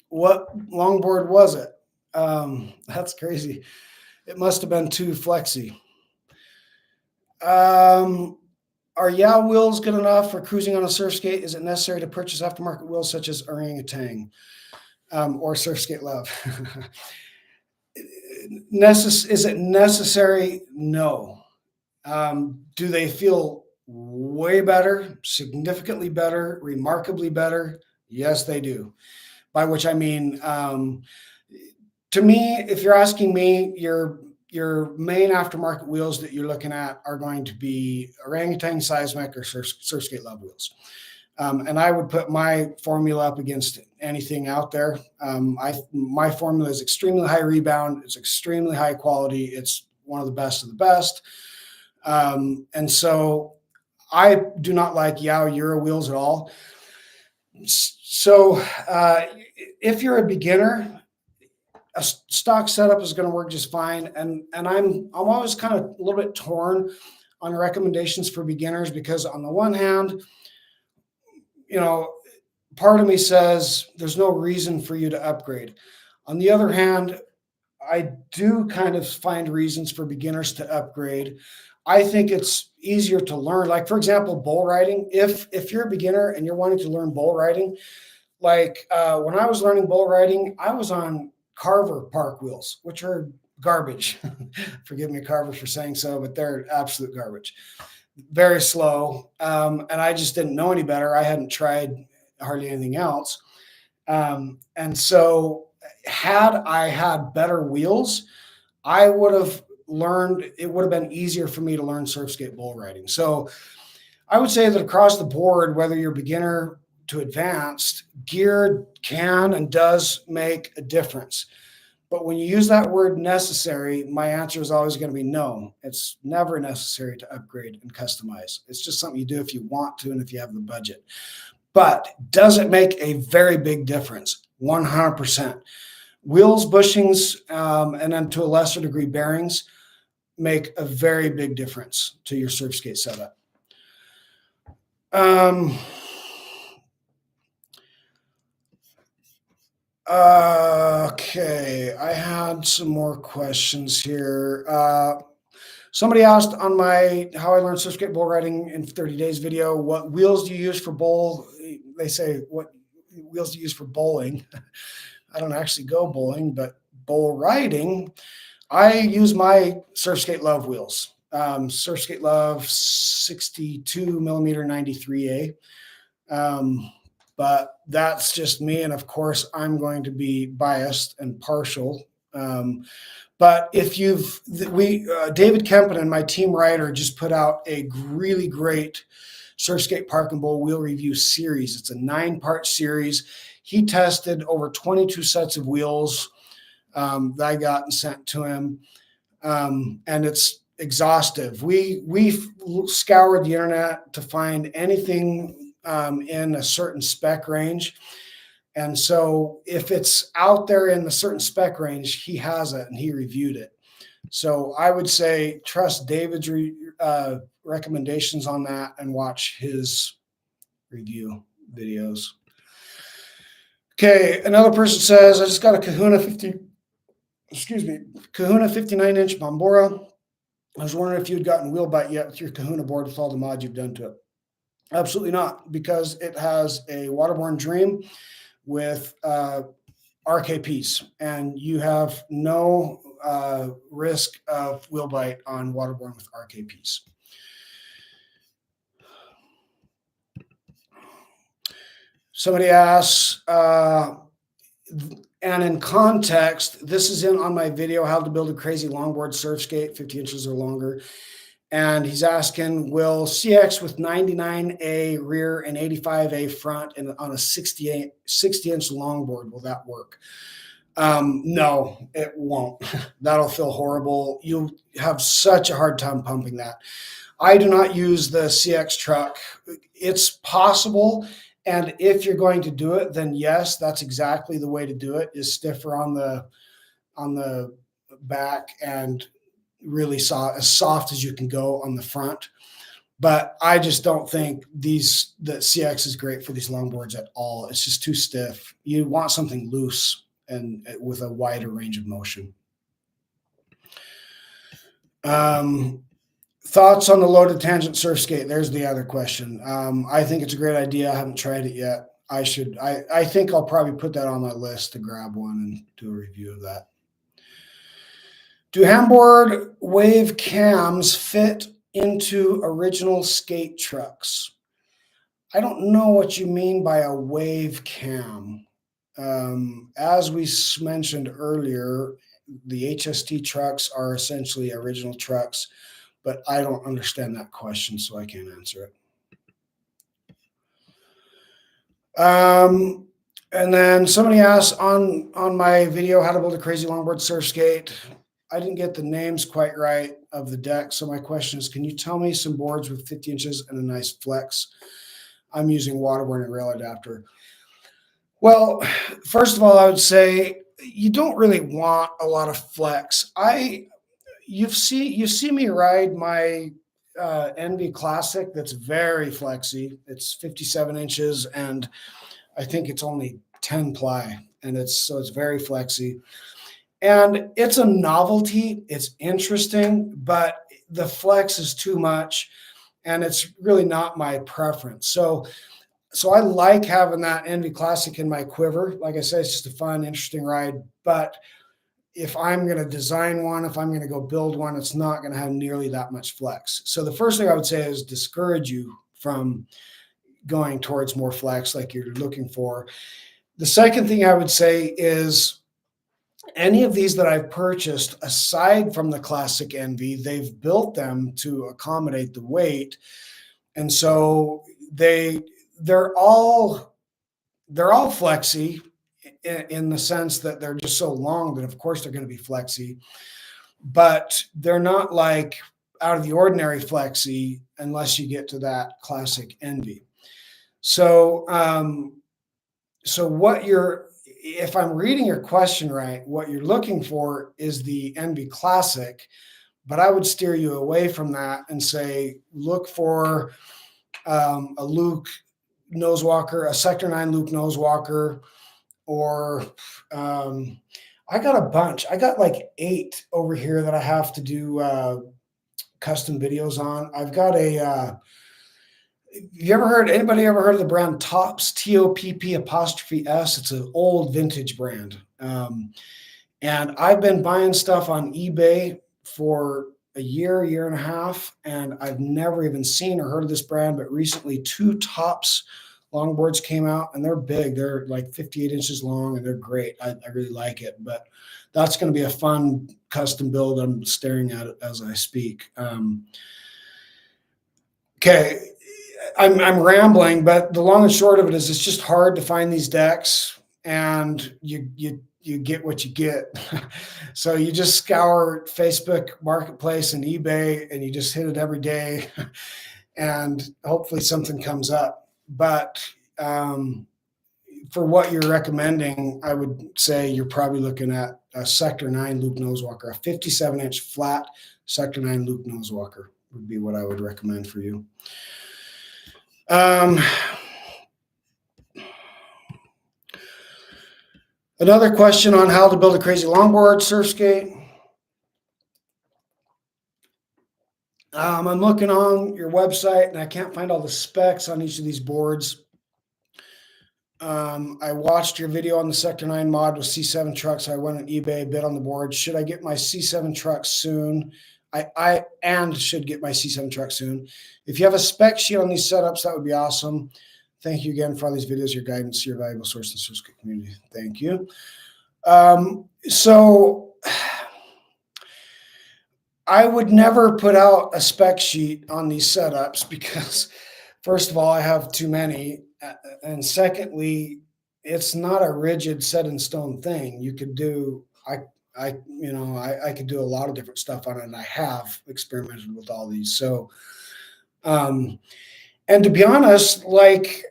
What longboard was it? That's crazy. It must have been too flexy. Are Yao wheels good enough for cruising on a surf skate? Is it necessary to purchase aftermarket wheels such as Orangutan or Surf Skate Love? Is it necessary? No. Do they feel way better, significantly better, remarkably better? Yes, they do. By which I mean, to me, if you're asking me, your main aftermarket wheels that you're looking at are going to be Orangutan, Seismic, or Surf Skate Love wheels. And I would put my formula up against anything out there. My formula is extremely high rebound. It's extremely high quality. It's one of the best of the best. And so I do not like Yao Euro wheels at all. So if you're a beginner, a stock setup is going to work just fine. And I'm always kind of a little bit torn on recommendations for beginners, because on the one hand, part of me says there's no reason for you to upgrade. On the other hand, I do kind of find reasons for beginners to upgrade. I think it's easier to learn. Like, for example, bull riding. If you're a beginner and you're wanting to learn bull riding, like when I was learning bull riding, I was on Carver park wheels, which are garbage. Forgive me, Carver, for saying so, but they're absolute garbage. Very slow. And I just didn't know any better. I hadn't tried hardly anything else. And so had I had better wheels, I would have learned, it would have been easier for me to learn surf skate bull riding. So I would say that across the board, whether you're beginner to advanced, gear can and does make a difference. But when you use that word necessary, my answer is always going to be no. It's never necessary to upgrade and customize. It's just something you do if you want to and if you have the budget. But does it make a very big difference? 100%. Wheels, bushings, and then to a lesser degree bearings make a very big difference to your surf skate setup. Okay, I had some more questions here. Somebody asked on my How I Learned Surf Skate Bull Riding in 30 Days video, what wheels do you use for bowl? They say, what wheels do you use for bowling? I don't actually go bowling, but bull riding, I use my Surf Skate Love wheels. Surf Skate Love 62 millimeter 93A. But that's just me. And of course, I'm going to be biased and partial. But if David Kempen and my team rider just put out a really great Surf Skate Park and Bowl wheel review series. It's a 9-part series. He tested over 22 sets of wheels that I got and sent to him. And it's exhaustive. We scoured the internet to find anything in a certain spec range. And so if it's out there in the certain spec range, he has it and he reviewed it. So I would say trust David's recommendations on that and watch his review videos. Okay, another person says, I just got a Kahuna 59-inch Bombora. I was wondering if you'd gotten wheel bite yet with your Kahuna board with all the mods you've done to it. Absolutely not, because it has a Waterborne Dream with RKPs, and you have no risk of wheel bite on Waterborne with RKPs. Somebody asks, and in context, this is on my video, how to build a crazy longboard surf skate, 50 inches or longer. And he's asking, will CX with 99A rear and 85A front and on a 60-inch longboard, will that work? No, it won't. That'll feel horrible. You'll have such a hard time pumping that. I do not use the CX truck. It's possible. And if you're going to do it, then yes, that's exactly the way to do it, is stiffer on the back and really as soft as you can go on the front. But I just don't think the CX is great for these longboards at all. It's just too stiff. You want something loose and with a wider range of motion. Thoughts on the loaded tangent surf skate? There's the other question. I think it's a great idea. I haven't tried it yet. I think I'll probably put that on my list to grab one and do a review of that. Do Hamboard wave cams fit into original skate trucks? I don't know what you mean by a wave cam. As we mentioned earlier, the HST trucks are essentially original trucks, but I don't understand that question, so I can't answer it. And then somebody asked on my video how to build a crazy longboard surf skate. I didn't get the names quite right of the deck, so my question is, can you tell me some boards with 50 inches and a nice flex? I'm using waterborne and rail adapter. Well, first of all, I would say you don't really want a lot of flex. You see me ride my Envy Classic that's very flexy. It's 57 inches, and I think it's only 10 ply, and it's very flexy. And it's a novelty. It's interesting, but the flex is too much, and it's really not my preference. So I like having that Envy Classic in my quiver. Like I said, it's just a fun, interesting ride. But if I'm going to design one, if I'm going to go build one, it's not going to have nearly that much flex. So the first thing I would say is discourage you from going towards more flex like you're looking for. The second thing I would say is any of these that I've purchased, aside from the Classic Envy, they've built them to accommodate the weight. And so they're all flexy in the sense that they're just so long that of course they're going to be flexy, but they're not like out of the ordinary flexy unless you get to that Classic Envy. So if I'm reading your question right, what you're looking for is the Envy Classic, but I would steer you away from that and say, look for a Luke Nosewalker, a Sector 9 Luke Nosewalker, or I got a bunch. I got like 8 over here that I have to do custom videos on. I've got anybody ever heard of the brand Tops, TOPP''S? It's an old vintage brand. And I've been buying stuff on eBay for a year and a half, and I've never even seen or heard of this brand, but recently 2 Tops longboards came out, and they're big. They're like 58 inches long, and they're great. I really like it, but that's going to be a fun custom build. I'm staring at it as I speak. Okay. I'm rambling, but the long and short of it is it's just hard to find these decks, and you get what you get. So you just scour Facebook Marketplace and eBay, and you just hit it every day, and hopefully something comes up. But for what you're recommending, I would say you're probably looking at a Sector 9 Luke Nosewalker, a 57-inch flat Sector 9 Luke Nosewalker would be what I would recommend for you. Another question on how to build a crazy longboard surf skate. I'm looking on your website, and I can't find all the specs on each of these boards. I watched your video on the Sector 9 mod with C7 trucks. I went on eBay, bid on the board. Should I get my C7 truck soon? I should get my C7 truck soon. If you have a spec sheet on these setups, that would be awesome. Thank you again for all these videos, your guidance, your valuable source in the Surfscape community. Thank you. So I would never put out a spec sheet on these setups because, first of all, I have too many. And secondly, it's not a rigid set in stone thing. You could do, I could do a lot of different stuff on it, and I have experimented with all these. So, and to be honest, like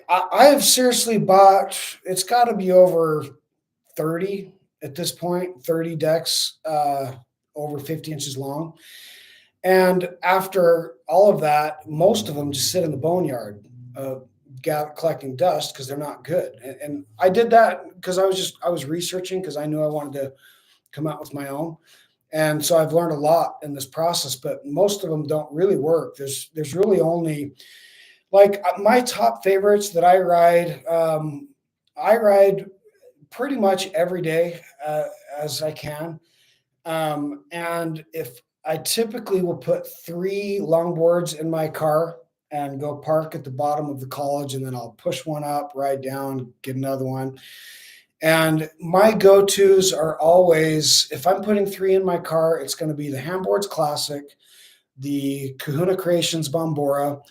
I have seriously bought, it's got to be over 30 at this point, 30 decks, over 50 inches long. And after all of that, most of them just sit in the boneyard, collecting dust because they're not good. And I did that because I was researching because I knew I wanted to come out with my own. And so I've learned a lot in this process, but most of them don't really work. There's really only like my top favorites that I ride pretty much every day as I can. And if I typically will put 3 longboards in my car and go park at the bottom of the college, and then I'll push one up, ride down, get another one. And my go-tos are always, if I'm putting 3 in my car, it's going to be the Handboards Classic, the Kahuna Creations Bombora,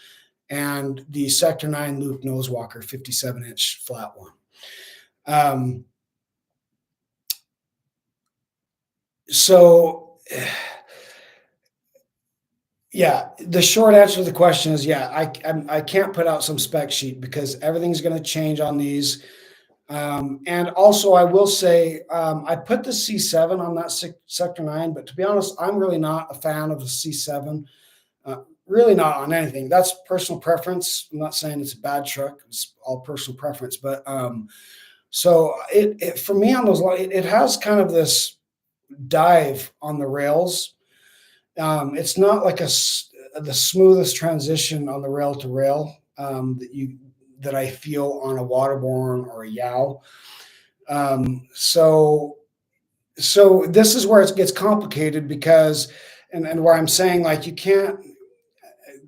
and the Sector 9 Loop Nosewalker 57-inch flat one. So yeah, the short answer to the question is, yeah, I can't put out some spec sheet because everything's going to change on these. And also I will say, I put the C7 on that Sector 9, but to be honest, I'm really not a fan of the C7. Really not on anything. That's personal preference. I'm not saying it's a bad truck. It's all personal preference, but, so it for me on those, it has kind of this dive on the rails. It's not like the smoothest transition on the rail to rail that I feel on a Waterborne or a Yow. So this is where it gets complicated because, and where I'm saying like you can't,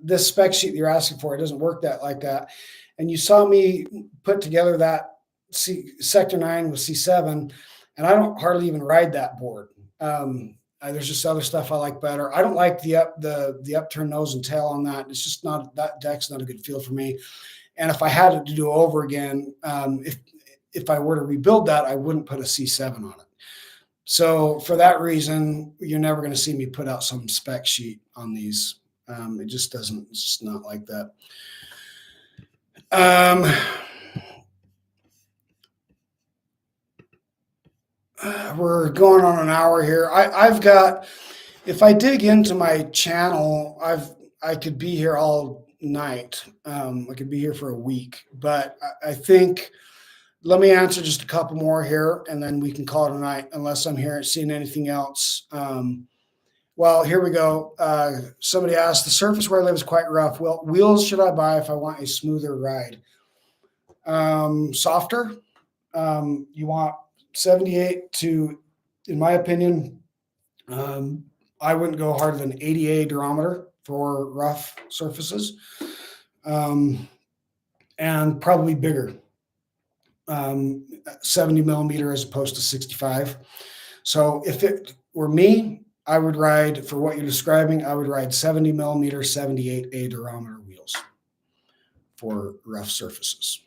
this spec sheet you're asking for, it doesn't work like that. And you saw me put together that Sector 9 with C7, and I don't hardly even ride that board. There's just other stuff I like better. I don't like the upturned nose and tail on that. It's just not, that deck's not a good feel for me. And if I had it to do over again, if I were to rebuild that, I wouldn't put a C7 on it. So for that reason, you're never going to see me put out some spec sheet on these. It just doesn't, it's just not like that. We're going on an hour here. I've got, if I dig into my channel, I could be here all night. I could be here for a week, but I think, let me answer just a couple more here and then we can call it a night unless I'm here seeing anything else. Well, here we go. Somebody asked, the surface where I live is quite rough. Well, wheels should I buy if I want a smoother ride? Softer. You want 78 to, in my opinion, I wouldn't go harder than 80A durometer for rough surfaces, and probably bigger, 70 millimeter as opposed to 65. So if it were me, I would ride, for what you're describing, I would ride 70 millimeter, 78A durometer wheels for rough surfaces.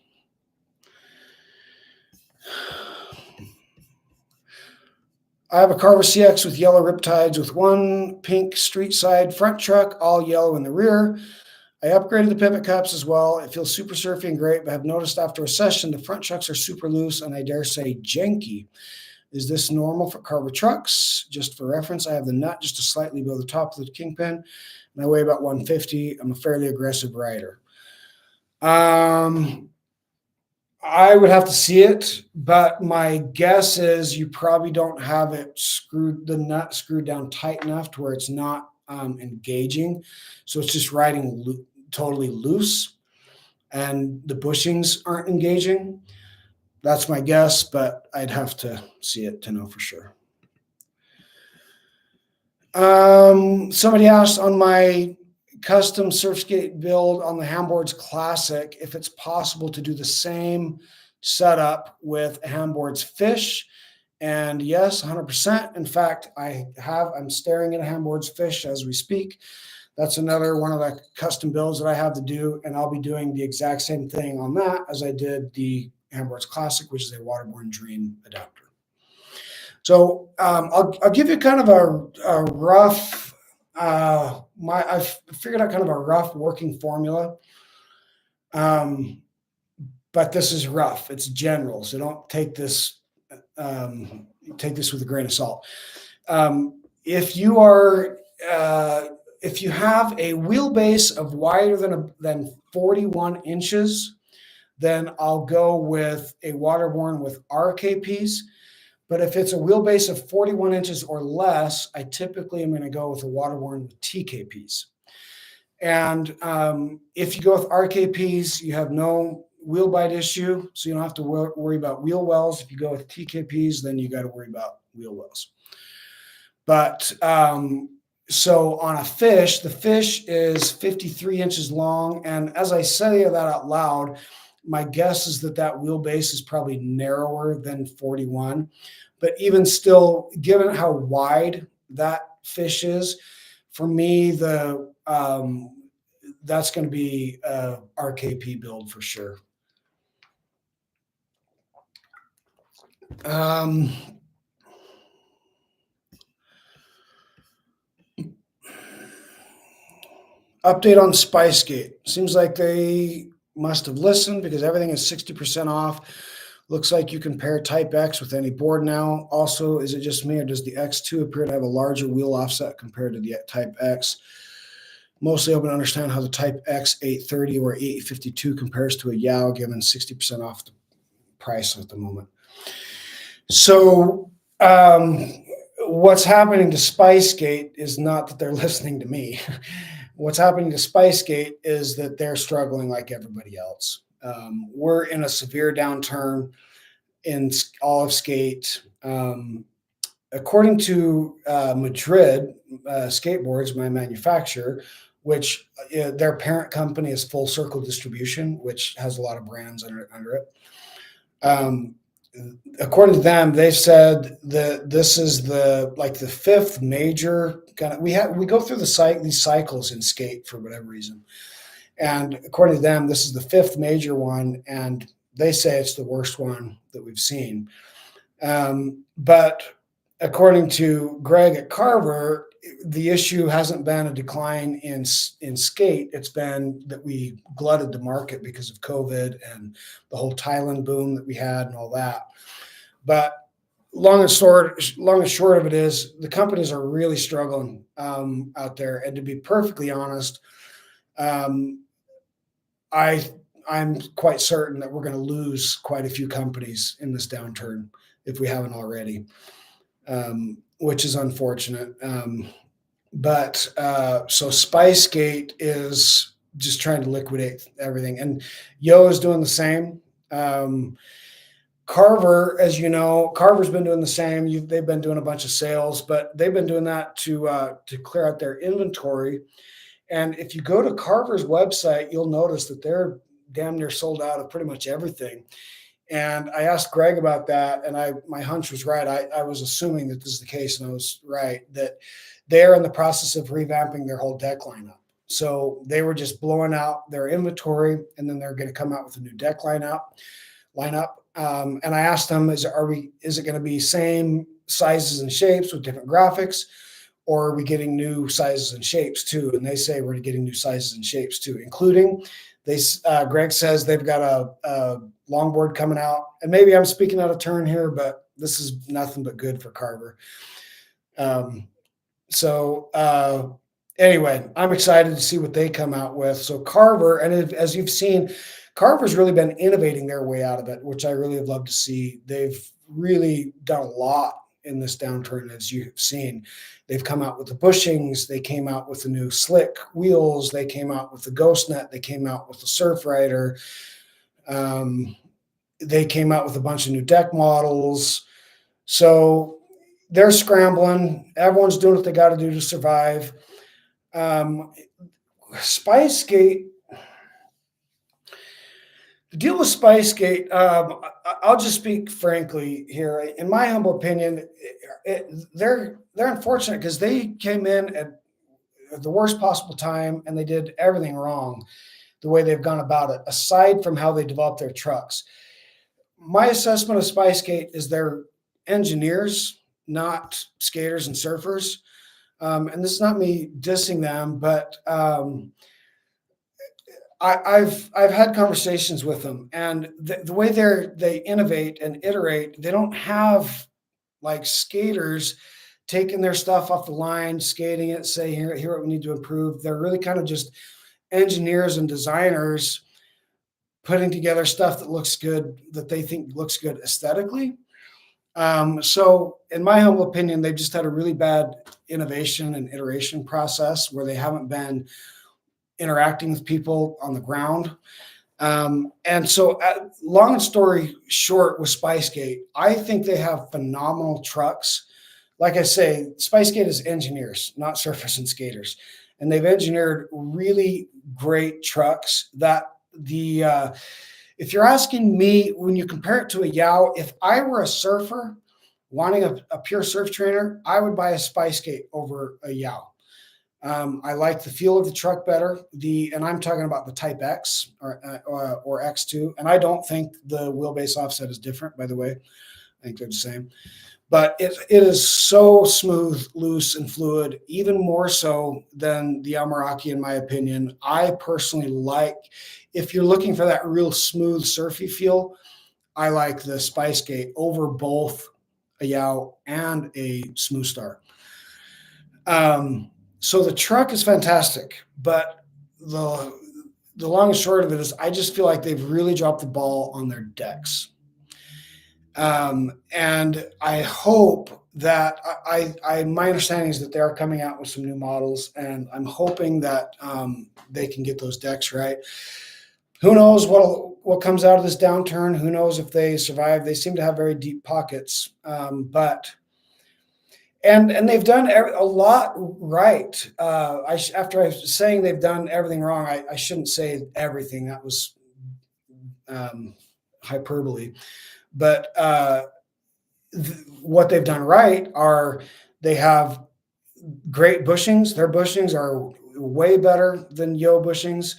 I have a Carver CX with yellow riptides with one pink street side front truck, all yellow in the rear. I upgraded the pivot cups as well. It feels super surfy and great, but I've noticed after a session, the front trucks are super loose and I dare say janky. Is this normal for Carver trucks? Just for reference, I have the nut just slightly below the top of the kingpin, and I weigh about 150. I'm a fairly aggressive rider. I would have to see it, but my guess is you probably don't have it the nut screwed down tight enough to where it's not engaging. So it's just riding totally loose and the bushings aren't engaging. That's my guess, but I'd have to see it to know for sure. Somebody asked on my custom surf skate build on the Handboards Classic, if it's possible to do the same setup with Handboards Fish. And yes, 100%. In fact, I'm staring at a Handboards Fish as we speak. That's another one of the custom builds that I have to do, and I'll be doing the exact same thing on that as I did the Handboards Classic, which is a Waterborne Dream adapter. So I'll give you kind of a rough, I've figured out kind of a rough working formula. But this is rough. It's general, so don't take this with a grain of salt. If you have a wheelbase of wider than 41 inches, then I'll go with a Waterborne with RKPs. But if it's a wheelbase of 41 inches or less, I typically am going to go with a Waterborne with TKPs. And if you go with RKPs, you have no wheel bite issue, so you don't have to worry about wheel wells. If you go with TKPs, then you got to worry about wheel wells. But so on a fish, the fish is 53 inches long. And as I say that out loud, my guess is that wheelbase is probably narrower than 41. But even still, given how wide that fish is, for me, that's going to be a RKP build for sure. Update on SpiceGate. Seems like they must have listened because everything is 60% off. Looks like you can pair Type X with any board now. Also, is it just me or does the X2 appear to have a larger wheel offset compared to the Type X? Mostly open to understand how the Type X 830 or 852 compares to a Yao, given 60% off the price at the moment. So what's happening to SpiceGate is not that they're listening to me. What's happening to SpiceGate is that they're struggling like everybody else. We're in a severe downturn in all of skate. According to Madrid Skateboards, my manufacturer, which their parent company is Full Circle Distribution, which has a lot of brands under it. According to them, they said that this is the fifth major kind of, we go through these cycles in skate for whatever reason. And according to them, this is the fifth major one, and they say it's the worst one that we've seen. But according to Greg at Carver, the issue hasn't been a decline in skate. It's been that we glutted the market because of COVID and the whole Thailand boom that we had and all that. But long and short of it is the companies are really struggling out there. And to be perfectly honest, I'm quite certain that we're going to lose quite a few companies in this downturn if we haven't already, which is unfortunate. But so SpiceGate is just trying to liquidate everything, and Yo is doing the same. Carver, as you know, Carver's been doing the same. They've been doing a bunch of sales, but they've been doing that to clear out their inventory. And if you go to Carver's website, you'll notice that they're damn near sold out of pretty much everything. And I asked Greg about that, and my hunch was right. I was assuming that this is the case, and I was right, that they're in the process of revamping their whole deck lineup. So they were just blowing out their inventory, and then they're going to come out with a new deck lineup. And I asked them, is it going to be same sizes and shapes with different graphics, or are we getting new sizes and shapes too? And they say we're getting new sizes and shapes too, including Greg says they've got a longboard coming out, and maybe I'm speaking out of turn here, but this is nothing but good for Carver. Anyway, I'm excited to see what they come out with. So Carver, and as you've seen, Carver's really been innovating their way out of it, which I really have loved to see. They've really done a lot in this downturn, as you've seen. They've come out with the bushings. They came out with the new slick wheels. They came out with the Ghost Net. They came out with the Surf Rider. They came out with a bunch of new deck models. So they're scrambling. Everyone's doing what they got to do to survive. SpiceGate, the deal with SpiceGate, I'll just speak frankly here. In my humble opinion, they're unfortunate because they came in at the worst possible time and they did everything wrong the way they've gone about it, aside from how they develop their trucks. My assessment of SpiceGate is they're engineers, not skaters and surfers. And this is not me dissing them, but I've had conversations with them, and the way they innovate and iterate, they don't have like skaters taking their stuff off the line, skating it, say here what we need to improve. They're really kind of just engineers and designers putting together stuff that looks good, that they think looks good aesthetically. So in my humble opinion, they've just had a really bad innovation and iteration process where they haven't been interacting with people on the ground. And so long story short with SpiceGate, I think they have phenomenal trucks. Like I say, SpiceGate is engineers, not surfers and skaters. And they've engineered really great trucks that if you're asking me, when you compare it to a Yow, if I were a surfer wanting a pure surf trainer, I would buy a SpiceGate over a Yow. I like the feel of the truck better. And I'm talking about the Type X or X2. And I don't think the wheelbase offset is different, by the way. I think they're the same. But it is so smooth, loose, and fluid, even more so than the Yamaraki, in my opinion. I personally like, if you're looking for that real smooth, surfy feel, I like the SpiceGate over both a Yow and a Smooth Star. So the truck is fantastic, but the long and short of it is I just feel like they've really dropped the ball on their decks. And I hope that my understanding is that they are coming out with some new models, and I'm hoping that they can get those decks right. Who knows what comes out of this downturn? Who knows if they survive? They seem to have very deep pockets, but they've done a lot right. After I was saying they've done everything wrong, I shouldn't say everything. That was hyperbole. But what they've done right are they have great bushings. Their bushings are way better than Yow bushings.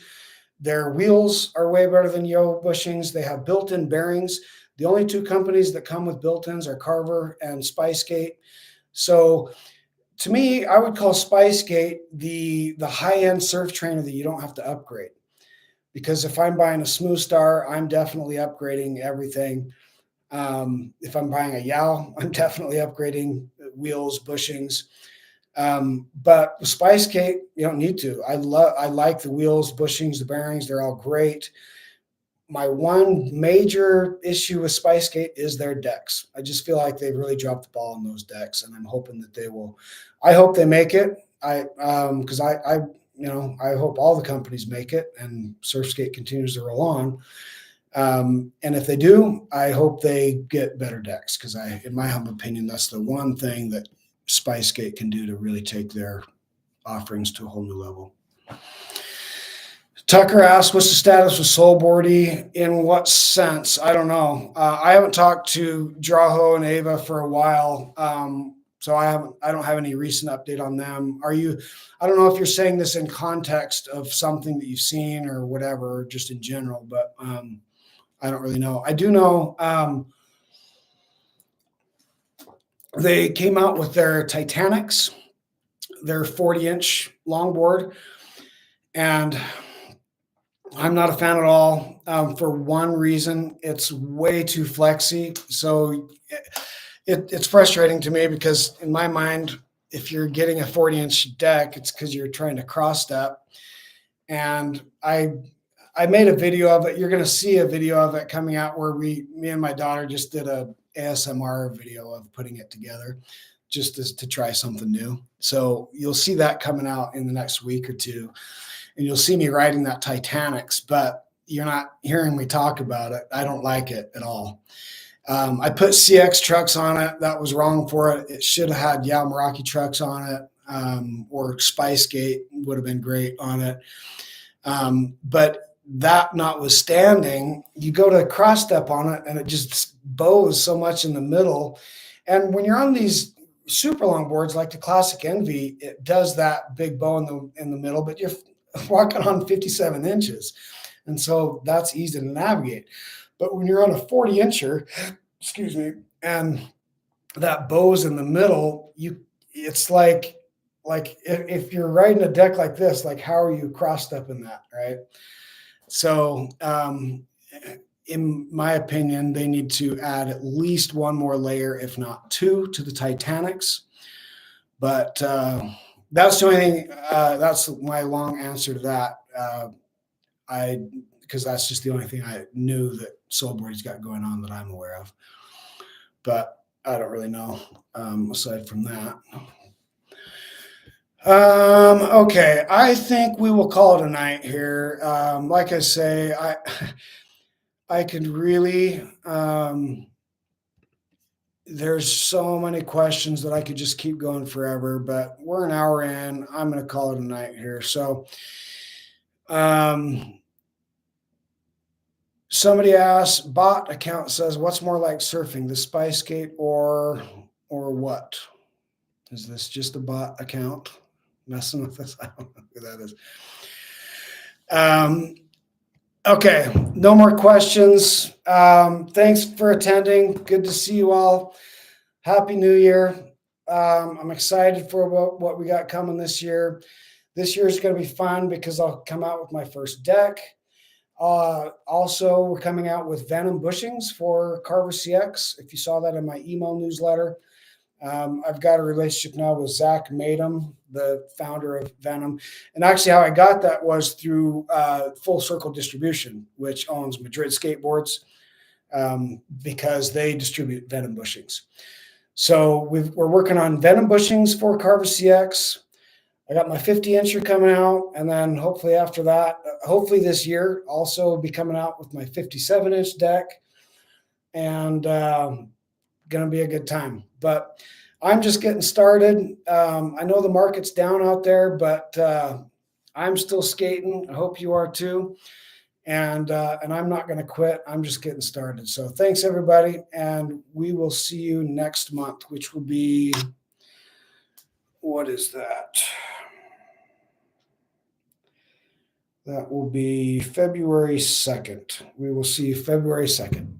Their wheels are way better than Yow bushings. They have built-in bearings. The only two companies that come with built-ins are Carver and SpiceGate. So to me, I would call SpiceGate the high-end surf trainer that you don't have to upgrade. Because if I'm buying a Smooth Star, I'm definitely upgrading everything. If I'm buying a Yow, I'm definitely upgrading wheels, bushings. But with SpiceGate, you don't need to. I like the wheels, bushings, the bearings. They're all great. My one major issue with SpiceGate is their decks. I just feel like they've really dropped the ball on those decks, and I'm hoping that they will. I hope they make it. Because I hope all the companies make it and Surfskate continues to roll on. And if they do, I hope they get better decks, because in my humble opinion, that's the one thing that SpiceGate can do to really take their offerings to a whole new level. Tucker asked, what's the status with Soulboardy? In what sense? I don't know. I haven't talked to Draho and Ava for a while. So I don't have any recent update on them. I don't know if you're saying this in context of something that you've seen or whatever, just in general, but I don't really know. I do know they came out with their Titanics, their 40-inch longboard, and I'm not a fan at all for one reason. It's way too flexy. So it's frustrating to me because in my mind, if you're getting a 40-inch deck, it's because you're trying to cross step. And I made a video of it. You're going to see a video of it coming out where me and my daughter just did a ASMR video of putting it together just to try something new. So you'll see that coming out in the next week or two. And you'll see me riding that Titanics, but you're not hearing me talk about it. I don't like it at all. I put CX trucks on it. That was wrong for it. It should have had Yamaraki trucks on it. or Spice Gate would have been great on it. But that notwithstanding, you go to cross step on it and it just bows so much in the middle. And when you're on these super long boards like the Classic Envy, it does that big bow in the middle, but you're walking on 57 inches. And so that's easy to navigate. But when you're on a 40 incher, excuse me, and that bow's in the middle, it's like if you're riding a deck like this, like how are you cross stepping that, right? So in my opinion, they need to add at least one more layer, if not two, to the Titanics. But that's the only thing. That's my long answer to that. Because that's just the only thing I knew that Soulboardy's got going on that I'm aware of. But I don't really know aside from that. Okay, I think we will call it a night here. Like I say, I could really there's so many questions that I could just keep going forever, but we're an hour in. I'm going to call it a night here. So, somebody asked, bot account says, what's more like surfing, the Spice Gate or what? Is this just a bot account messing with us? I don't know who that is. Okay, no more questions. Thanks for attending. Good to see you all. Happy New Year. I'm excited for what we got coming this year. This year is going to be fun because I'll come out with my first deck. Also, we're coming out with Venom bushings for Carver CX. If you saw that in my email newsletter, I've got a relationship now with Zach Madem, the founder of Venom. And actually how I got that was through Full Circle Distribution, which owns Madrid Skateboards, because they distribute Venom bushings. So we're working on Venom bushings for Carver CX. I got my 50 incher coming out, and then hopefully after that, hopefully this year, also be coming out with my 57 inch deck, and going to be a good time. But I'm just getting started. I know the market's down out there, but I'm still skating. I hope you are too. And I'm not going to quit. I'm just getting started. So thanks everybody, and we will see you next month, which will be, what is that? That will be February 2nd. We will see you February 2nd.